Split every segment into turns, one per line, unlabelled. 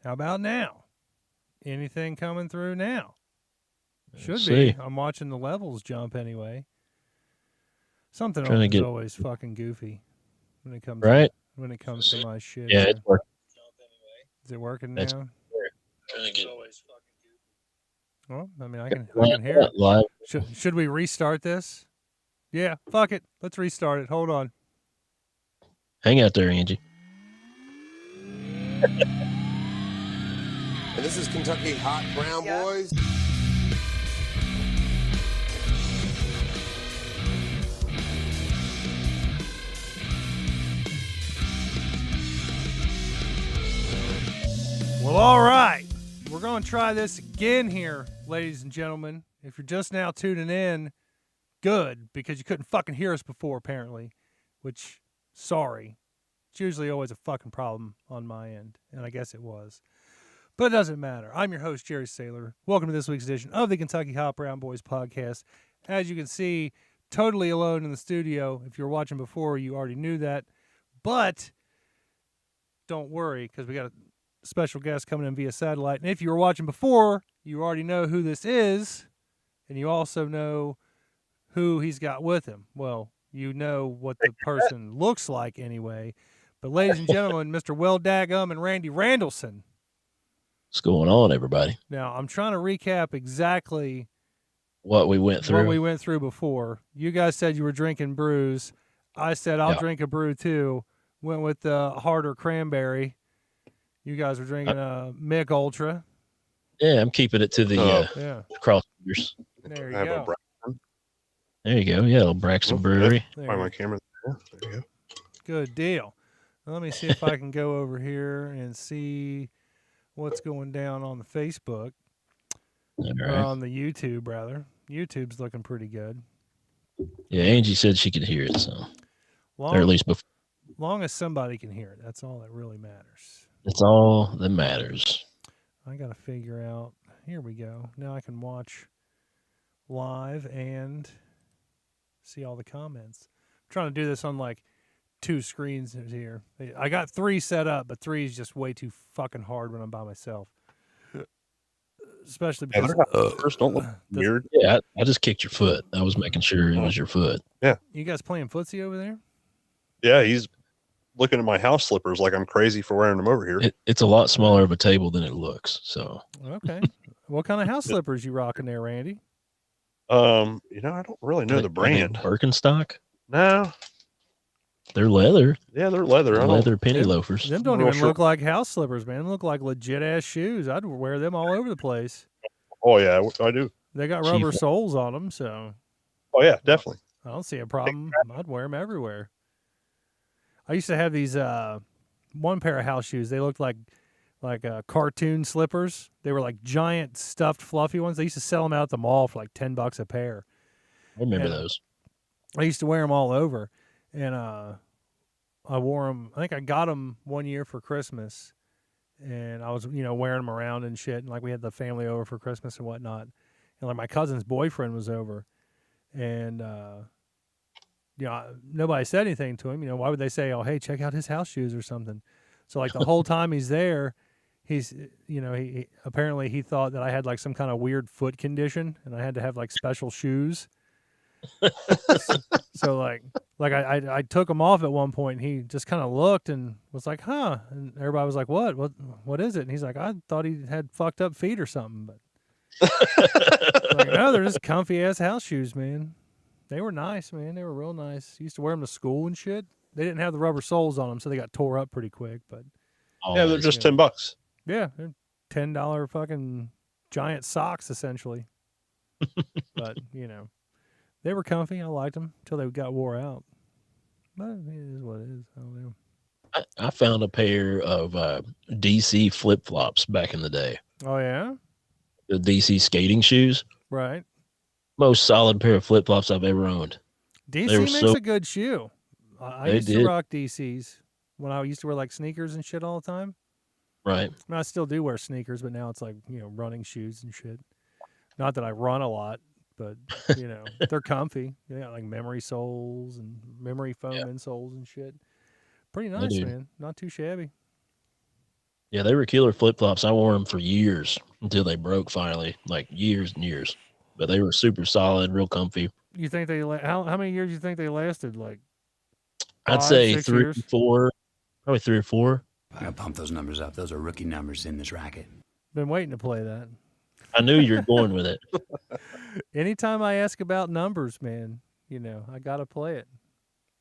How about now? Anything coming through now? Should
see.
be. I'm watching the levels jump anyway. Something
Trying to
is
get
always fucking goofy when it comes
right.
to my shit.
Yeah,
here.
it's working.
Is it working
That's
now?
trying to get
Well, I mean, I can hear it.
live.
Should we restart this? Yeah, fuck it. Let's restart it. Hold on.
Hang out there, Angie.
And this is Kentucky Hot Brown Boys.
Well, all right. We're going to try this again here, ladies and gentlemen. If you're just now tuning in, good, because you couldn't fucking hear us before, apparently, which, sorry. It's usually always a fucking problem on my end, and I guess it was. But it doesn't matter. I'm your host, Jerry Saylor. Welcome to this week's edition of the Kentucky Hot Brown Boys podcast. As you can see, totally alone in the studio. If you were watching before, you already knew that. But don't worry, because we got a special guest coming in via satellite. And if you were watching before, you already know who this is, and you also know who he's got with him. Well, you know what the person looks like anyway. But ladies and gentlemen, Mr. Welldagum and Randy Randalmen.
What's going on, everybody?
Now, I'm trying to recap exactly
what we went
through before. You guys said you were drinking brews. I said I'll drink a brew too. Went with the harder cranberry. You guys were drinking a Mick Ultra.
Yeah, I'm keeping it to the crossfingers.
There you go.
There you go. Yeah, little Braxton Brewery.
Find my camera there. There you go.
Good deal. Now, let me see if I can go over here and see what's going down on the Facebook. Or on the YouTube, rather. YouTube's looking pretty good.
Yeah, Angie said she could hear it, so. Or at least before.
Long as somebody can hear it, that's all that really matters.
That's all that matters.
I got to figure out. Here we go. Now I can watch live and see all the comments. I'm trying to do this on like 2 screens here. I got 3 set up, but 3 is just way too fucking hard when I'm by myself. Especially because
first don't look weird.
Yeah, I just kicked your foot. I was making sure it was your foot.
Yeah.
You guys playing footsie over there?
Yeah, he's looking at my house slippers like I'm crazy for wearing them over here.
It's a lot smaller of a table than it looks. So
okay. What kind of house slippers you rocking there, Randy?
I don't really know the brand.
Birkenstock?
No.
They're leather.
Yeah, they're leather.
Leather penny loafers.
Them don't even look like house slippers, man. They look like legit ass shoes. I'd wear them all over the place.
Oh yeah, I do.
They got rubber soles on them, so.
Oh yeah, definitely.
I don't see a problem. I'd wear them everywhere. I used to have these one pair of house shoes. They looked like cartoon slippers. They were like giant stuffed fluffy ones. They used to sell them out at the mall for like $10 a pair.
I remember those.
I used to wear them all over, and I wore them. I think I got them one year for Christmas, and I was wearing them around and shit. And like we had the family over for Christmas and whatnot, and like my cousin's boyfriend was over, and nobody said anything to him. Why would they say, "Oh, hey, check out his house shoes" or something? So like the whole time he's there, he's he apparently he thought that I had like some kind of weird foot condition and I had to have like special shoes. So like I took them off at one point and he just kind of looked and was like, "Huh?" And everybody was like, "What is it?" And he's like, "I thought he had fucked up feet or something." But like, no, they're just comfy ass house shoes, man. They were nice, man. They were real nice. Used to wear them to school and shit. They didn't have the rubber soles on them, so they got tore up pretty quick. But
yeah, they're just $10.
Yeah, they're $10 fucking giant socks essentially. But they were comfy. I liked them until they got wore out. But it is what it is. I don't know.
I found a pair of DC flip flops back in the day.
Oh yeah,
the DC skating shoes.
Right.
Most solid pair of flip flops I've ever owned.
DC makes a good shoe. I used to rock DCs when I used to wear like sneakers and shit all the time.
Right.
I mean, I still do wear sneakers, but now it's like running shoes and shit. Not that I run a lot, but they're comfy. They got like memory soles and memory foam insoles and shit. Pretty nice,
do.
man. Not too shabby.
Yeah, they were killer flip flops. I wore them for years until they broke finally, like years and years. But they were super solid, real comfy.
You think they how many years do you think they lasted? Like
I'd
5,
say
6
3
years?
or 4, probably 3 or 4.
I gotta pump those numbers up. Those are rookie numbers in this racket.
Been waiting to play that.
I knew you were going with it.
Anytime I ask about numbers, man, I gotta play it.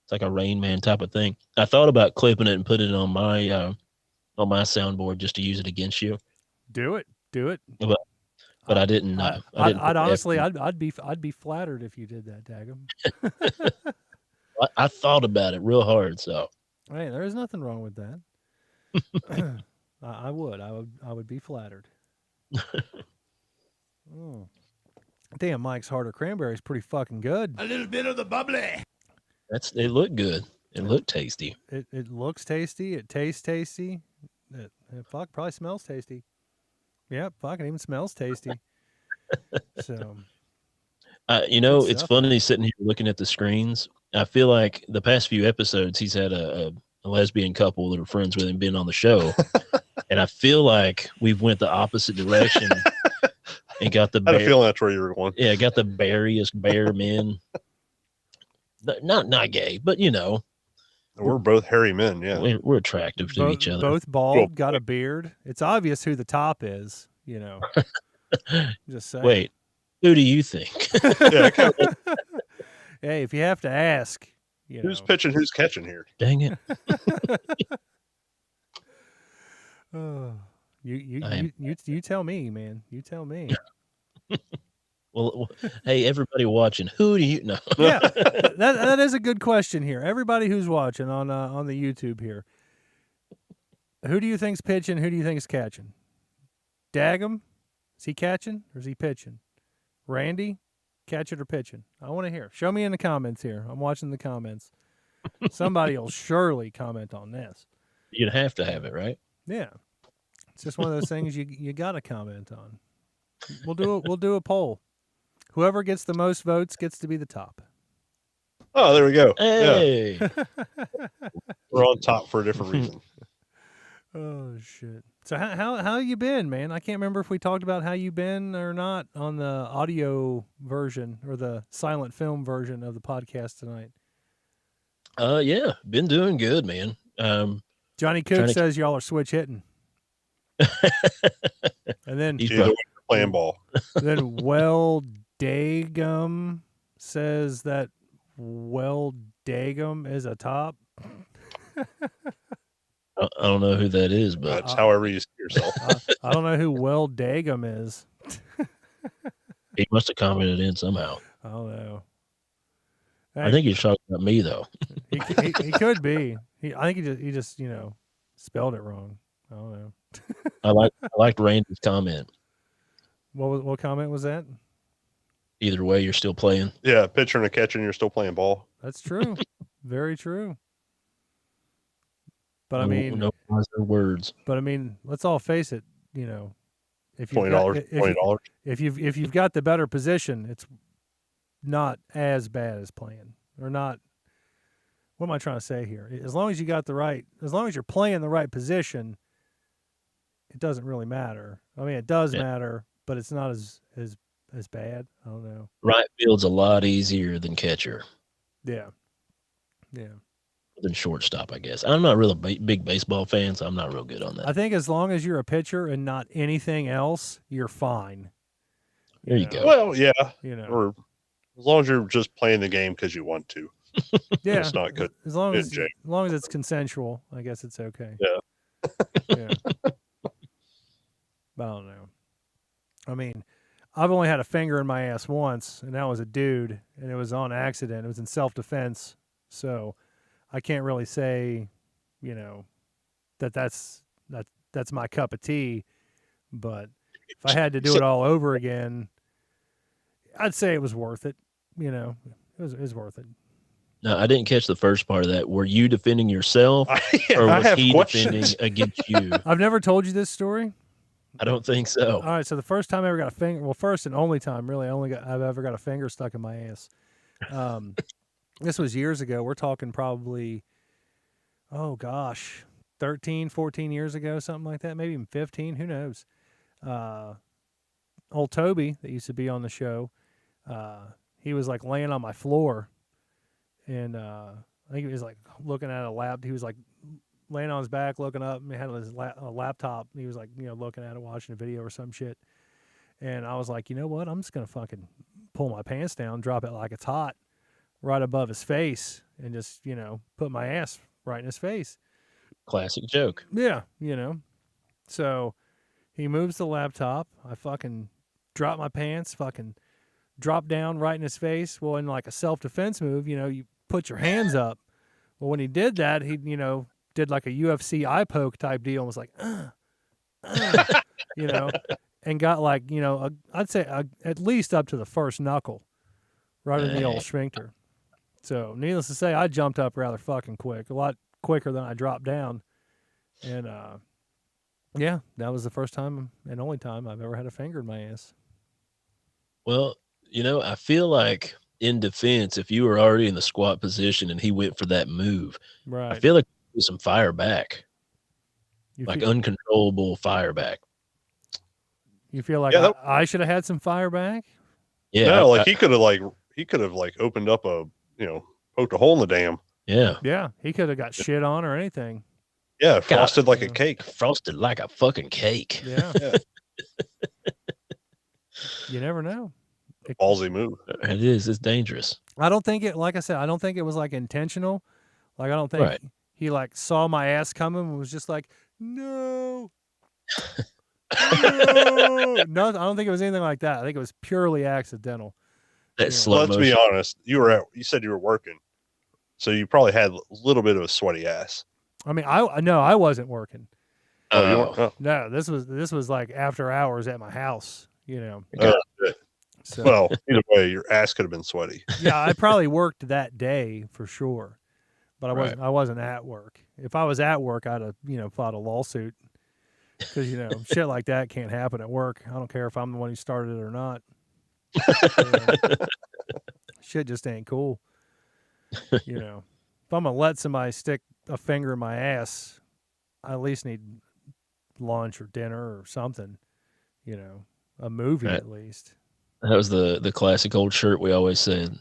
It's like a Rain Man type of thing. I thought about clipping it and putting it on my soundboard just to use it against you.
Do it.
But I didn't.
I'd honestly, I'd be flattered if you did that, Daggum.
I thought about it real hard. So
Hey, there is nothing wrong with that. I would be flattered. Oh. Damn, Mike's Harder Cranberry is pretty fucking good.
A little bit of the bubbly.
it looked good. It looked tasty.
It looks tasty. It tastes tasty. It probably smells tasty. Yeah, fuck, it even smells tasty. So,
It's
stuff.
funny sitting here looking at the screens. I feel like the past few episodes he's had a lesbian couple that are friends with him being on the show, and I feel like we've went the opposite direction and got the.
I had a feeling that's where you were going.
Yeah, got the beariest bear men. Not gay, but
We're both hairy men. Yeah.
we're attractive to each other.
Both bald, got a beard. It's obvious who the top is. Just saying.
Wait, who do you think?
Yeah.
Hey, if you have to ask,
Who's pitching? Who's catching here?
Dang it!
You tell me, man. You tell me.
Well, hey, everybody watching, who do you know?
Yeah, that is a good question here. Everybody who's watching on the YouTube here, who do you think's pitching? Who do you think's catching? Daggum, is he catching or is he pitching? Randy, catching or pitching? I want to hear. Show me in the comments here. I'm watching the comments. Somebody will surely comment on this.
You'd have to have it, right?
Yeah, it's just one of those things you got to comment on. We'll do a poll. Whoever gets the most votes gets to be the top.
Oh, there we go.
Hey,
Yeah. We're on top for a different reason.
Oh shit! So how you been, man? I can't remember if we talked about how you been or not on the audio version or the silent film version of the podcast tonight.
Yeah, been doing good, man.
Johnny Cook says y'all are switch hitting, and then
He's
Either way, you're playing ball.
then Welldagum says that Welldagum is a top.
I don't know who that is, but
That's however you see yourself.
I don't know who Welldagum is.
he must have commented in somehow.
I don't know.
I think he's talking about me, though.
He could be. I think he just spelled it wrong. I don't know.
I liked Randy's comment.
What comment was that?
Either way, you're still playing.
Yeah, pitching and catching, you're still playing ball.
That's true. Very true. But I
No-
mean,
no wiser words.
but I mean, let's all face it. If you've
$20. $20.
if you've got the better position, it's not as bad as playing or not. What am I trying to say here? As long as you're playing the right position, it doesn't really matter. I mean, it does matter, but it's not as bad. I don't know.
Right field's a lot easier than catcher,
Yeah.
than shortstop, I guess. I'm not really a big baseball fan, so I'm not real good on that.
I think as long as you're a pitcher and not anything else, you're fine.
There you go.
Well, yeah.
Or
Or as long as you're just playing the game because you want to.
yeah,
It's not good.
as long as
Jay.
it's consensual, I guess it's okay.
Yeah.
Yeah. But I don't know. I mean, I've only had a finger in my ass once, and that was a dude, and it was on accident. It was in self-defense, so I can't really say, that's my cup of tea. But if I had to do it all over again, I'd say it was worth it. It was worth it.
No, I didn't catch the first part of that. Were you defending yourself, or
I
was
have
he
questions.
defending against you?
I've never told you this story.
I don't think so.
All right, so the first time I ever got a finger, well, first and only time, really, I've ever got a finger stuck in my ass. This was years ago. We're talking probably, oh gosh, 13, 14 years ago, something like that, maybe even 15, who knows. Old Toby that used to be on the show, he was like laying on my floor, and I think he was like looking at a lap. He was like laying on his back, looking up, and he had his laptop. He was like, looking at it, watching a video or some shit. And I was like, you know what? I'm just gonna fucking pull my pants down, drop it like it's hot, right above his face, and just put my ass right in his face.
Classic joke.
Yeah, So he moves the laptop. I fucking drop my pants, fucking drop down right in his face. Well, in like a self-defense move, you put your hands up. Well, when he did that, he, did like a UFC eye poke type deal and was like, and got like, I'd say at least up to the first knuckle, right in the old sphincter. So needless to say, I jumped up rather fucking quick, a lot quicker than I dropped down. And, yeah, that was the first time and only time I've ever had a finger in my ass.
Well, I feel like in defense, if you were already in the squat position and he went for that move,
Right.
I feel like there's some fire back,
You
like
feel,
uncontrollable fire back.
you feel like
Yeah,
I should have had some fire back?
Yeah.
No, like he could have opened up a, poked a hole in the dam.
Yeah.
Yeah, he could have got shit on or anything.
Yeah, frosted like a cake.
Frosted like a fucking cake.
Yeah.
Yeah.
You never know.
Ballsy move.
It is. It's dangerous.
I don't think it, like I said, I don't think it was like intentional. Like, I don't think
Right.
he like saw my ass coming and was just like, no. No. No, I don't think it was anything like that. I think it was purely accidental.
That
Yeah.
slow
Let's be
motion.
honest. You said you were working, so you probably had a little bit of a sweaty ass.
I mean, I wasn't working.
Oh, you weren't? Oh.
No, this was like after hours at my house,
Shit.
So
Well, either way, your ass could have been sweaty.
yeah, I probably worked that day for sure, but
Right.
I wasn't at work. If I was at work, I'd have filed a lawsuit because shit like that can't happen at work. I don't care if I'm the one who started it or not. Shit just ain't cool. If I'm gonna let somebody stick a finger in my ass, I at least need lunch or dinner or something. A movie
Right.
at least.
That was the classic old shirt we always said,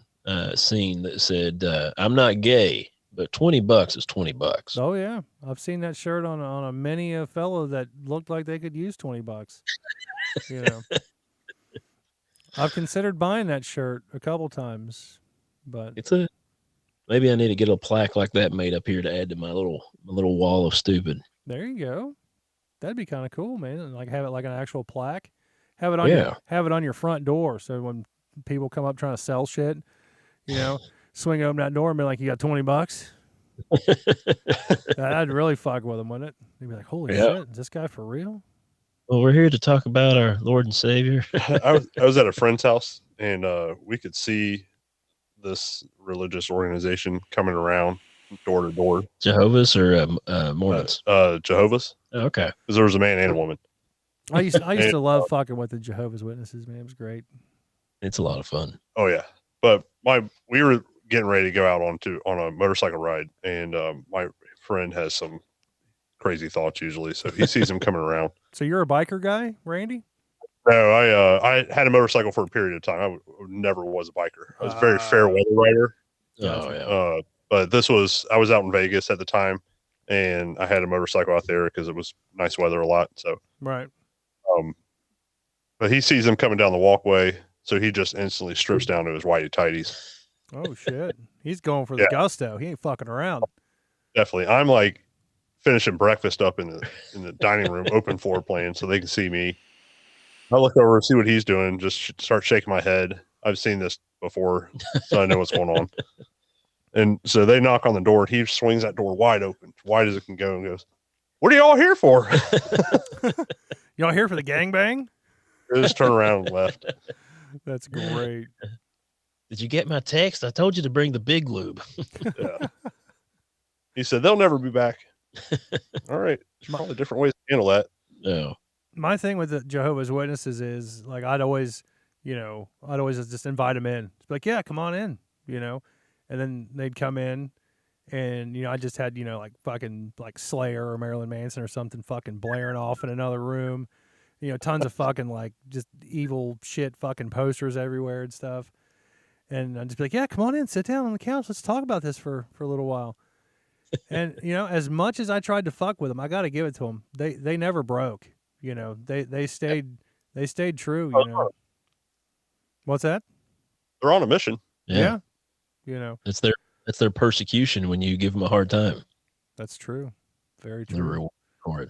seen that said, I'm not gay, but $20 is $20.
Oh yeah, I've seen that shirt on a many a fellow that looked like they could use $20. I've considered buying that shirt a couple times, but
Maybe I need to get a plaque like that made up here to add to my little wall of stupid.
there you go. That'd be kind of cool, man. Like have it like an actual plaque. Have it on your front door, so when people come up trying to sell shit, swing open that door and be like, "You got $20?" That'd really fuck with them, wouldn't it? They'd be like, "Holy shit, is this guy for real?"
Well, we're here to talk about our Lord and Savior.
I was at a friend's house, and we could see this religious organization coming around door to door.
Jehovah's or Mormons?
Jehovah's.
Okay.
Because there was a man and a woman.
I used to love fucking with the Jehovah's Witnesses, man. It was great.
It's a lot of fun.
Oh yeah, but we were getting ready to go out on a motorcycle ride, and my friend has some crazy thoughts usually, so he sees him coming around.
So you're a biker guy, Randy?
No, I had a motorcycle for a period of time. I never was a biker. I was a very fair weather rider.
Oh yeah.
But I was out in Vegas at the time, and I had a motorcycle out there because it was nice weather a lot. So
Right.
But he sees him coming down the walkway, so he just instantly strips down to his whitey tighties.
Oh shit. He's going for the gusto. He ain't fucking around.
Definitely. I'm like finishing breakfast up in the dining room, open floor plan, so they can see me. I look over and see what he's doing, just start shaking my head. I've seen this before, so I know what's going on. And so they knock on the door. He swings that door wide open, wide as it can go, and goes, "What are you all here for?"
Y'all here for the gangbang?
They just turned around and left.
That's great.
Did you get my text? I told you to bring the big lube.
Yeah. He said, "They'll never be back." All right. There's probably different ways to handle that.
No.
my thing with the Jehovah's Witnesses is like I'd always just invite them in. It's like, yeah, come on in, and then they'd come in, and I just had like fucking like Slayer or Marilyn Manson or something fucking blaring off in another room, tons of fucking like just evil shit fucking posters everywhere and stuff, and I'd just be like, yeah, come on in, sit down on the couch, let's talk about this for a little while. And as much as I tried to fuck with them, I got to give it to them. They never broke. They stayed true. What's that?
They're on a mission.
Yeah.
That's their persecution when you give them a hard time.
That's true. Very
The
true.
reward for it.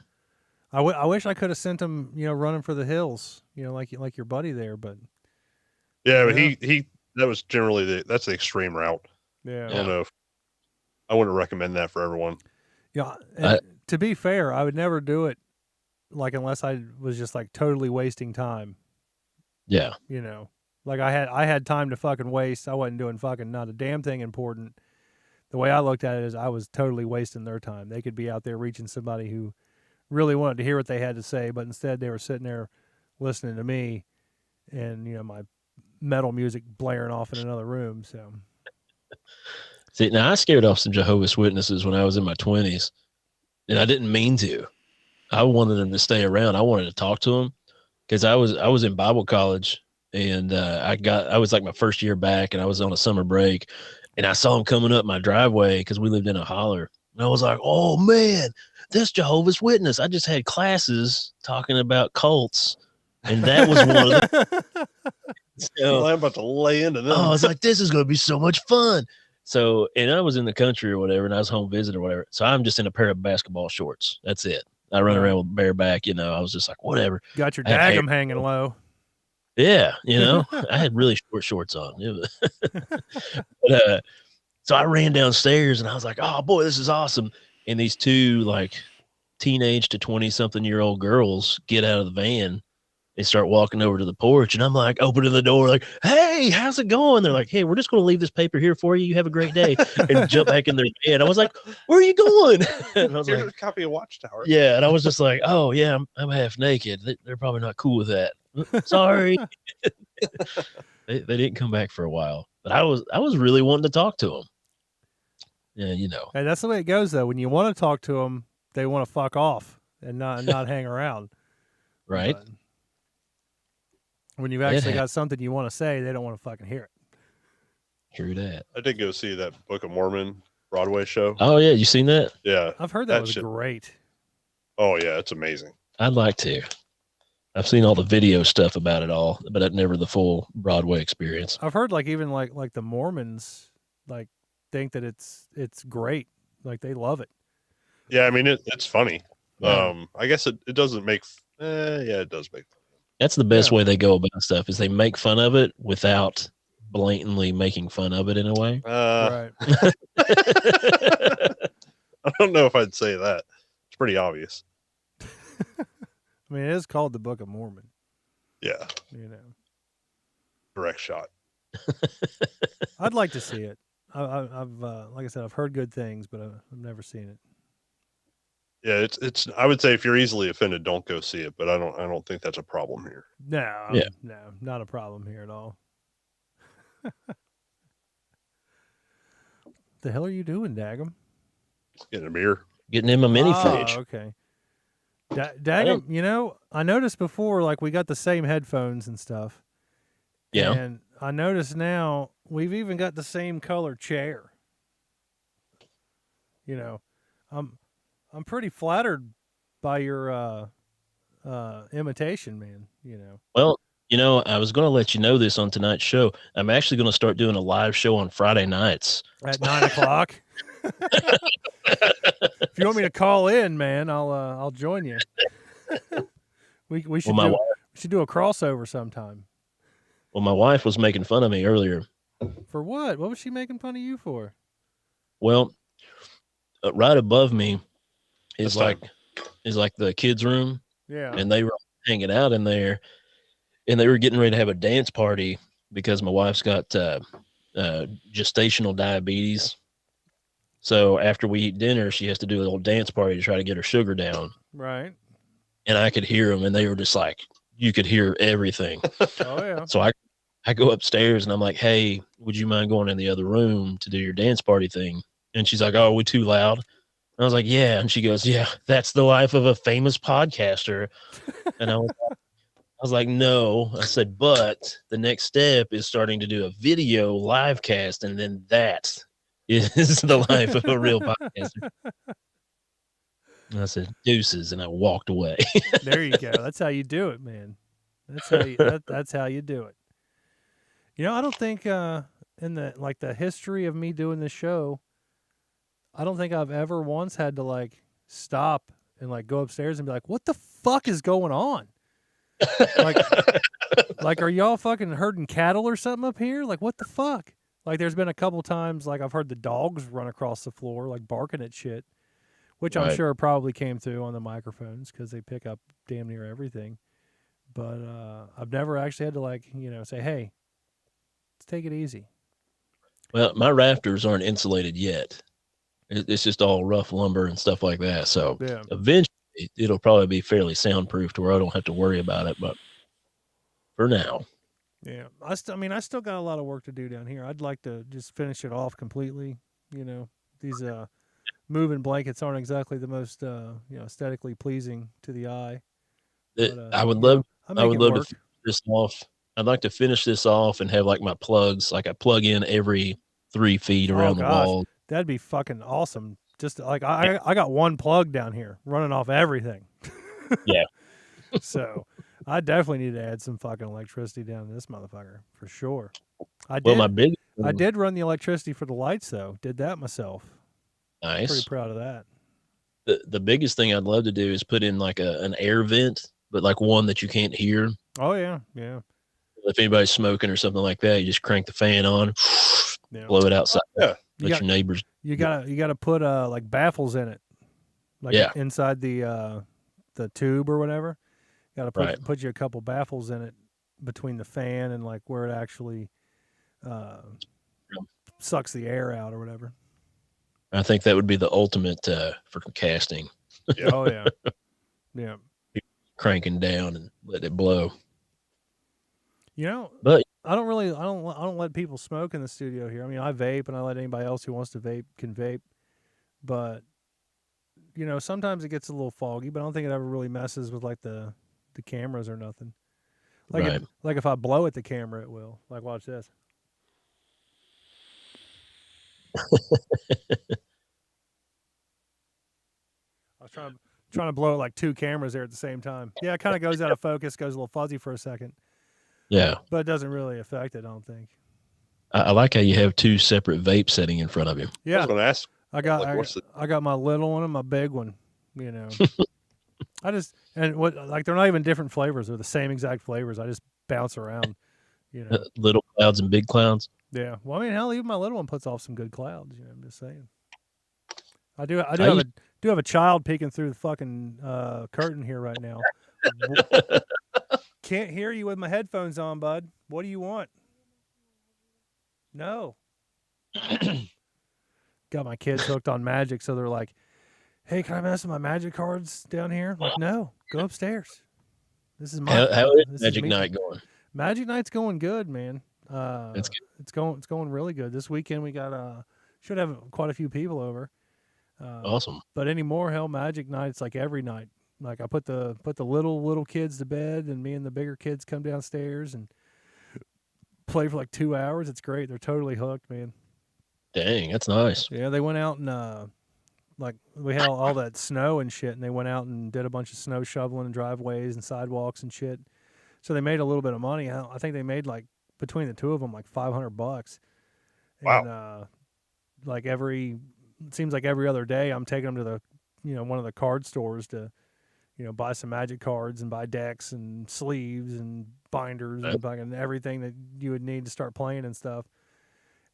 I wish I could have sent him, running for the hills, like your buddy there, but
Yeah, but he that was generally that's the extreme route.
yeah.
I don't know if I wouldn't recommend that for everyone.
Yeah. And to be fair, I would never do it like unless I was just like totally wasting time.
Yeah.
Like I had time to fucking waste. I wasn't doing fucking not a damn thing important. The way I looked at it is I was totally wasting their time. They could be out there reaching somebody who really wanted to hear what they had to say, but instead they were sitting there listening to me and my metal music blaring off in another room. So
See, now I scared off some Jehovah's Witnesses when I was in my 20s, and I didn't mean to. I wanted them to stay around. I wanted to talk to them because I was in Bible college, and I was like my first year back, and I was on a summer break, and I saw them coming up my driveway because we lived in a holler, and I was like, oh man, this Jehovah's Witness. I just had classes talking about cults, and that was one of them. So,
I'm about to lay into them.
I was like, this is going to be so much fun. So, and I was in the country or whatever, and I was home visiting or whatever. So I'm just in a pair of basketball shorts. That's it. I run around with bareback, I was just like, whatever.
got your daggum hanging low.
Yeah, I had really short shorts on. But, so I ran downstairs and I was like, oh boy, this is awesome. And these two like teenage to 20-something-year-old girls get out of the van. They start walking over to the porch, and I'm like, opening the door, like, hey, how's it going? They're like, hey, we're just going to leave this paper here for you. You have a great day. And jump back in their bed. I was like, where are you going? And I was
Here's
like,
a copy of Watchtower.
yeah. And I was just like, oh, yeah, I'm half naked. They're probably not cool with that. Sorry. They didn't come back for a while. But I was really wanting to talk to them. Yeah,
And that's the way it goes, though. When you want to talk to them, they want to fuck off and not hang around.
Right?
But when you've actually got something you want to say, they don't want to fucking hear it.
True that.
I did go see that Book of Mormon Broadway show.
Oh, yeah. You seen that?
Yeah.
I've heard that was
shit-
great.
Oh yeah, it's amazing.
I'd like to. I've seen all the video stuff about it all, but never the full Broadway experience.
I've heard like even like the Mormons like think that it's great. Like they love it.
Yeah, I mean it's funny.
Yeah.
I guess it doesn't make. Yeah, it does make.
That's the best way they go about stuff is they make fun of it without blatantly making fun of it in a way.
Right.
I don't know if I'd say that. It's pretty obvious.
I mean, it is called the Book of Mormon.
Yeah, direct shot.
I'd like to see it. I've like I said, I've heard good things, but I've never seen it.
Yeah, it's. I would say if you're easily offended, don't go see it. But I don't think that's a problem here.
No,
Yeah.
no, not a problem here at all. The hell are you doing, Daggum?
Getting a beer.
Getting in my mini fridge.
Okay. Daggum, I noticed before, like we got the same headphones and stuff.
Yeah.
And I noticed now we've even got the same color chair. I'm pretty flattered by your imitation, man.
Well, I was going to let you know this on tonight's show. I'm actually going to start doing a live show on Friday nights.
At 9:00. If you want me to call in, man, I'll join you. We should we should do a crossover sometime.
Well, my wife was making fun of me earlier.
For what? What was she making fun of you for?
Well, right above me is
This
like the kids' room,
Yeah.
and they were hanging out in there, and they were getting ready to have a dance party because my wife's got gestational diabetes. So after we eat dinner, she has to do a little dance party to try to get her sugar down.
Right.
and I could hear them, and they were just like, you could hear everything.
Oh yeah.
So I go upstairs and I'm like, hey, would you mind going in the other room to do your dance party thing? And she's like, oh, are we too loud? And I was like, yeah. And she goes, yeah, that's the life of a famous podcaster. And I was like, no. I said, but the next step is starting to do a video live cast, and then that is the life of a real podcaster. And I said, deuces, and I walked away.
There you go. That's how you do it, man. That's how you that's how you do it. You know, I don't think in the history of me doing this show, I don't think I've ever once had to like stop and like go upstairs and be like, what the fuck is going on? Like are y'all fucking herding cattle or something up here? Like what the fuck? Like there's been a couple times like I've heard the dogs run across the floor like barking at shit, which I'm
Right.
sure probably came through on the microphones because they pick up damn near everything. But I've never actually had to like, say, hey, let's take it easy.
Well, my rafters aren't insulated yet. It's just all rough lumber and stuff like that. So
Yeah.
eventually it'll probably be fairly soundproof to where I don't have to worry about it. But for now,
Yeah. I still got a lot of work to do down here. I'd like to just finish it off completely. These moving blankets aren't exactly the most aesthetically pleasing to the eye. But,
I would love
I
would
make it
love
work.
to finish this off. I'd like to finish this off and have like my plugs, like I plug in every 3 feet around the
gosh.
wall.
That'd be fucking awesome. Just like I got one plug down here running off everything.
Yeah.
So I definitely need to add some fucking electricity down to this motherfucker for sure. I
Well, my big
did run the electricity for the lights though. Did that myself.
nice.
Pretty proud of that.
The biggest thing I'd love to do is put in like an air vent, but like one that you can't hear.
Oh yeah, yeah.
If anybody's smoking or something like that, you just crank the fan on,
Yeah.
blow it outside.
Yeah.
Let your neighbors.
You gotta put like baffles in it, like
Yeah.
inside the tube or whatever. Got to
Right.
put you a couple baffles in it between the fan and like where it actually sucks the air out or whatever.
I think that would be the ultimate for casting,
Oh yeah, yeah.
cranking down and let it blow.
I
But
don't let people smoke in the studio here. I mean, I vape and I let anybody else who wants to vape can vape, but sometimes it gets a little foggy. But I don't think it ever really messes with like the cameras or nothing. Like
Right.
like if I blow at the camera, it will. Like watch this. I was trying to blow at like 2 cameras there at the same time. Yeah, it kind of goes out of focus, goes a little fuzzy for a second,
yeah,
but it doesn't really affect it, I don't think.
I like how you have 2 separate vapes sitting in front of you.
I
Yeah,
was going to ask.
I got
Like, what's the-
I got my little one and my big one. I just they're not even different flavors; they're the same exact flavors. I just bounce around.
Little clouds and big clouds.
Yeah. Well, I mean, hell, even my little one puts off some good clouds. I'm just saying. I do have a child peeking through the fucking curtain here right now. Can't hear you with my headphones on, bud. What do you want? No. Got my kids hooked on Magic, so they're like, "Hey, can I mess with my Magic cards down here?" I'm like, no, go upstairs. This is my
How is
this
Magic
me
Night
time.
going?
Magic Night's going good, man.
That's good.
It's going really good. This weekend we got should have quite a few people over.
Awesome.
But anymore, hell, Magic Night's like every night. Like I put the little kids to bed, and me and the bigger kids come downstairs and play for like 2 hours. It's great. They're totally hooked, man.
Dang, that's nice.
Yeah, they went out and like we had all that snow and shit, and they went out and did a bunch of snow shoveling and driveways and sidewalks and shit. So they made a little bit of money. I think they made like between the two of them like $500.
Wow.
And it seems like every other day I'm taking them to the one of the card stores to buy some Magic cards and buy decks and sleeves and binders and fucking everything that you would need to start playing and stuff.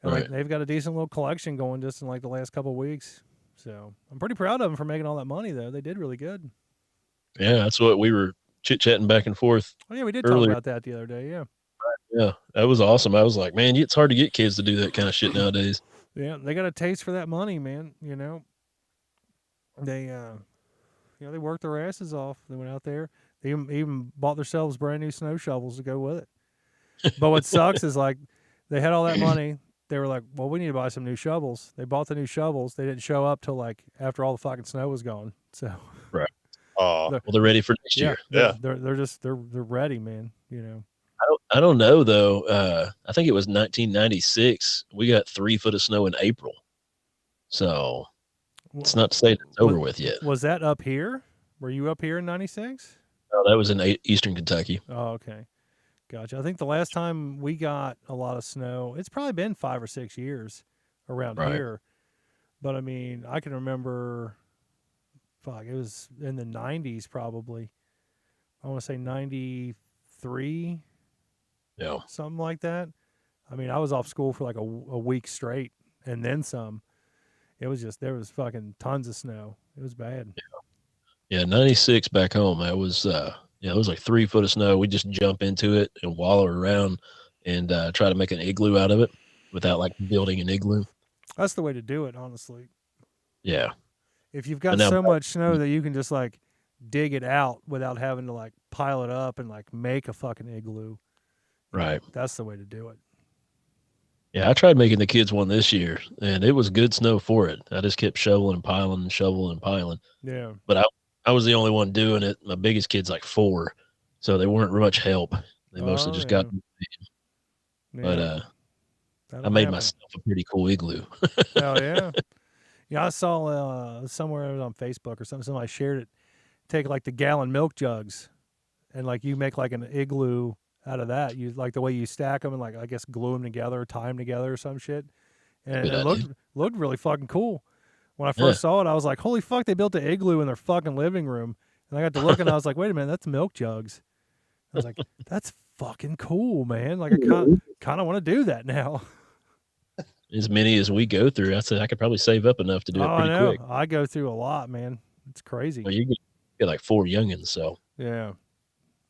And like they've got a decent little collection going just in like the last couple of weeks. So I'm pretty proud of them for making all that money though. They did really good.
Yeah, that's what we were chit-chatting back and forth.
Oh yeah, we did
earlier.
talk about that the other day. Yeah.
Yeah, that was awesome. I was like, man, it's hard to get kids to do that kind of shit nowadays.
Yeah, they got a taste for that money, man. They You know, they worked their asses off. They went out there. They even bought themselves brand new snow shovels to go with it. But what sucks is like they had all that money. They were like, well, we need to buy some new shovels. They bought the new shovels. They didn't show up till like after all the fucking snow was gone. So
Right.
Oh,
Well, they're ready for next year.
Yeah.
They're ready, man. You know.
I don't know though. I think it was 1996. We got 3 foot of snow in April. So it's not to say it's over with yet.
Was that up here? Were you up here in '96?
No, that was in Eastern Kentucky.
Oh, okay. Gotcha. I think the last time we got a lot of snow, it's probably been 5 or 6 years around
Right.
here. But I mean, I can remember, it was in the 90s probably. I want to say 93,
Yeah.
something like that. I mean, I was off school for like a week straight and then some. It was just, there was fucking tons of snow. It was bad.
Yeah, 96 back home. It was it was like 3 foot of snow. We just jump into it and wallow around and try to make an igloo out of it without like building an igloo.
That's the way to do it, honestly.
Yeah.
If you've got
now-
so much snow that you can just like dig it out without having to like pile it up and like make a fucking igloo.
Right.
That's the way to do it.
Yeah, I tried making the kids one this year and it was good snow for it. I just kept shoveling and piling and shoveling and piling.
Yeah.
But I was the only one doing it. My biggest kid's like 4, so they weren't much help. They mostly just got. But I made myself a pretty cool igloo.
Hell yeah. Yeah, I saw somewhere it was on Facebook or something. Somebody shared it. Take like the gallon milk jugs, and like you make like an igloo out of that. You like the way you stack them and like I guess glue them together, tie them together or some shit. And
Good
it
idea.
looked really fucking cool. When I first saw it, I was like, "Holy fuck!" They built an igloo in their fucking living room. And I got to look and I was like, "Wait a minute, that's milk jugs." I was like, "That's fucking cool, man!" Like I kind of want to do that now.
As many as we go through, I said I could probably save up enough to do it
I
pretty
know.
quick.
I go through a lot, man. It's crazy.
Well, you get like 4 youngins, so
Yeah.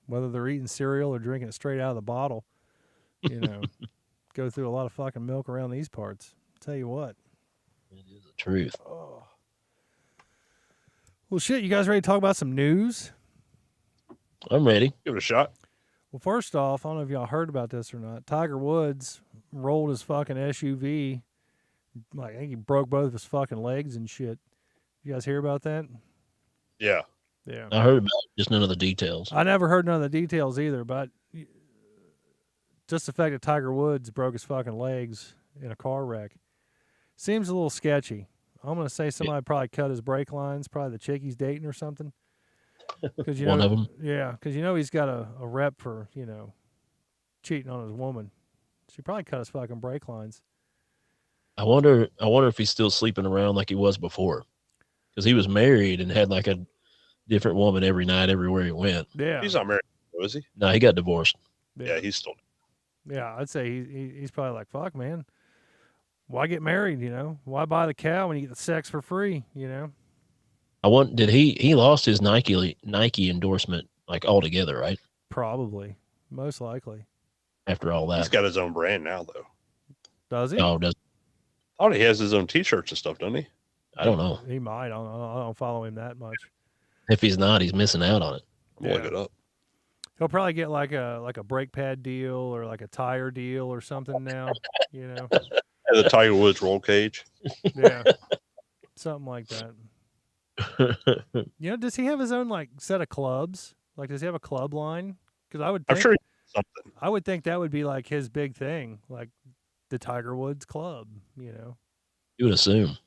Whether they're eating cereal or drinking it straight out of the bottle, you know, go through a lot of fucking milk around these parts. Tell you what.
it is the truth.
Oh. Well, shit, you guys ready to talk about some news?
I'm ready.
give it a shot.
Well, first off, I don't know if y'all heard about this or not. Tiger Woods rolled his fucking SUV. Like, I think he broke both of his fucking legs and shit. You guys hear about that?
Yeah.
Yeah.
I heard about it, just none of the details.
I never heard none of the details either, but just the fact that Tiger Woods broke his fucking legs in a car wreck seems a little sketchy. I'm going to say somebody probably cut his brake lines, probably the chick he's dating or something. Cause,
One of them.
Yeah, because he's got a rep for, cheating on his woman. She probably cut his fucking brake lines.
I wonder if he's still sleeping around like he was before, because he was married and had like a different woman every night, everywhere he went.
Yeah.
He's not married, is he?
No, he got divorced.
Yeah, he's still.
Yeah, I'd say he's probably like, fuck, man. Why get married, Why buy the cow when you get the sex for free,
I want. Did he lost his Nike endorsement like altogether, right?
Probably. Most likely.
After all that,
He's got his own brand now, though.
Does he?
oh, does
I thought he has his own T-shirts and stuff, doesn't he?
I don't know.
He might. I don't follow him that much.
If he's not, he's missing out on it.
I'm gonna look it up.
He'll probably get like a brake pad deal or like a tire deal or something now,
Yeah, the Tiger Woods roll cage.
Yeah. Something like that. Does he have his own like set of clubs? Like, does he have a club line? Because I would
I'm
think,
sure he has something.
I would think that would be like his big thing, like the Tiger Woods Club,
You would assume,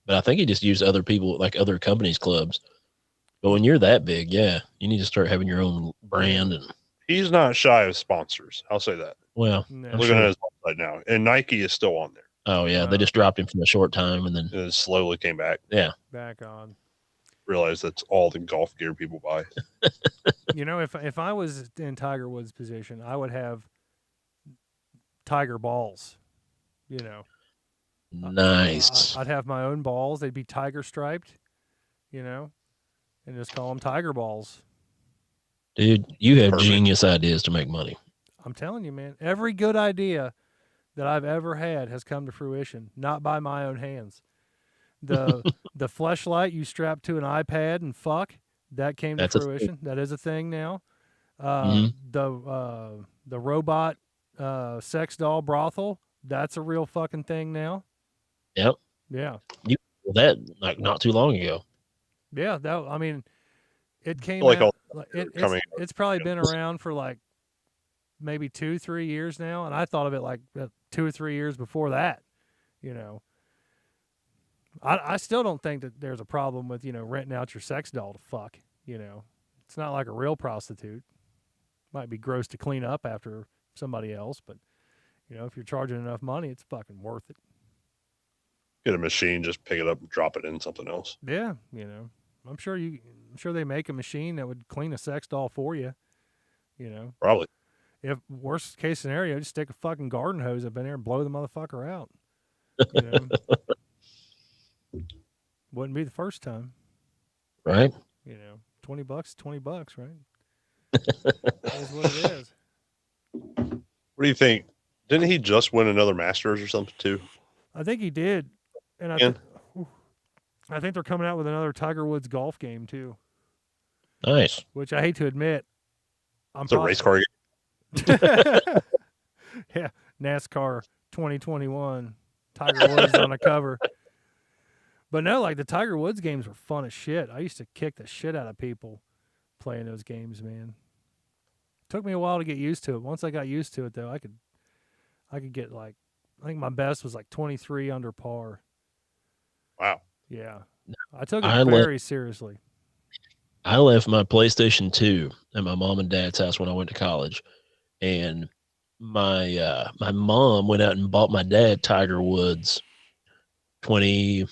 but I think he just used other people, like other companies' clubs. But when you're that big, yeah, you need to start having your own brand. And
He's not shy of sponsors. I'll say that.
well,
No.
I'm
Looking
sure.
at his website now, and Nike is still on there.
Oh yeah,
Wow.
they just dropped him for a short time, and then
And it slowly came back.
yeah,
Back on.
Realized that's all the golf gear people buy.
If I was in Tiger Woods' position, I would have tiger balls.
nice.
I'd have my own balls. They'd be tiger striped, and just call them tiger balls.
Dude, you have
Perfect.
genius ideas to make money.
I'm telling you, man. Every good idea that I've ever had has come to fruition, not by my own hands. The fleshlight you strap to an iPad and fuck, That came
That's
to
a thing.
fruition. That is a thing now.
Mhm.
The robot sex doll brothel. That's a real fucking thing now.
Yep.
Yeah.
Well, that like not too long ago.
Yeah. That I mean, it came
Like
out.
all
It's it's probably been around for like maybe 2-3 years now, and I thought of it like 2 or 3 years before that. You know, I still don't think that there's a problem with renting out your sex doll to fuck. It's not like a real prostitute. Might be gross to clean up after somebody else, but if you're charging enough money, it's fucking worth it.
get a machine, just pick it up and drop it in something else.
Yeah, I'm sure they make a machine that would clean a sex doll for you.
Probably.
If worst case scenario, just stick a fucking garden hose up in there and blow the motherfucker out. Wouldn't be the first time.
Right?
$20, $20, right? That's what it is.
What do you think? Didn't he just win another Masters or something too?
I think he did, and I think they're coming out with another Tiger Woods golf game too.
Nice.
Which I hate to admit,
It's a race car game.
Yeah, NASCAR 2021, Tiger Woods on the cover. But no, like the Tiger Woods games were fun as shit. I used to kick the shit out of people playing those games, man. Took me a while to get used to it. Once I got used to it, though, I could get like, I think my best was like 23 under par.
Wow.
Yeah, I took it very seriously.
I left my PlayStation 2 at my mom and dad's house when I went to college, and my mom went out and bought my dad Tiger Woods 20.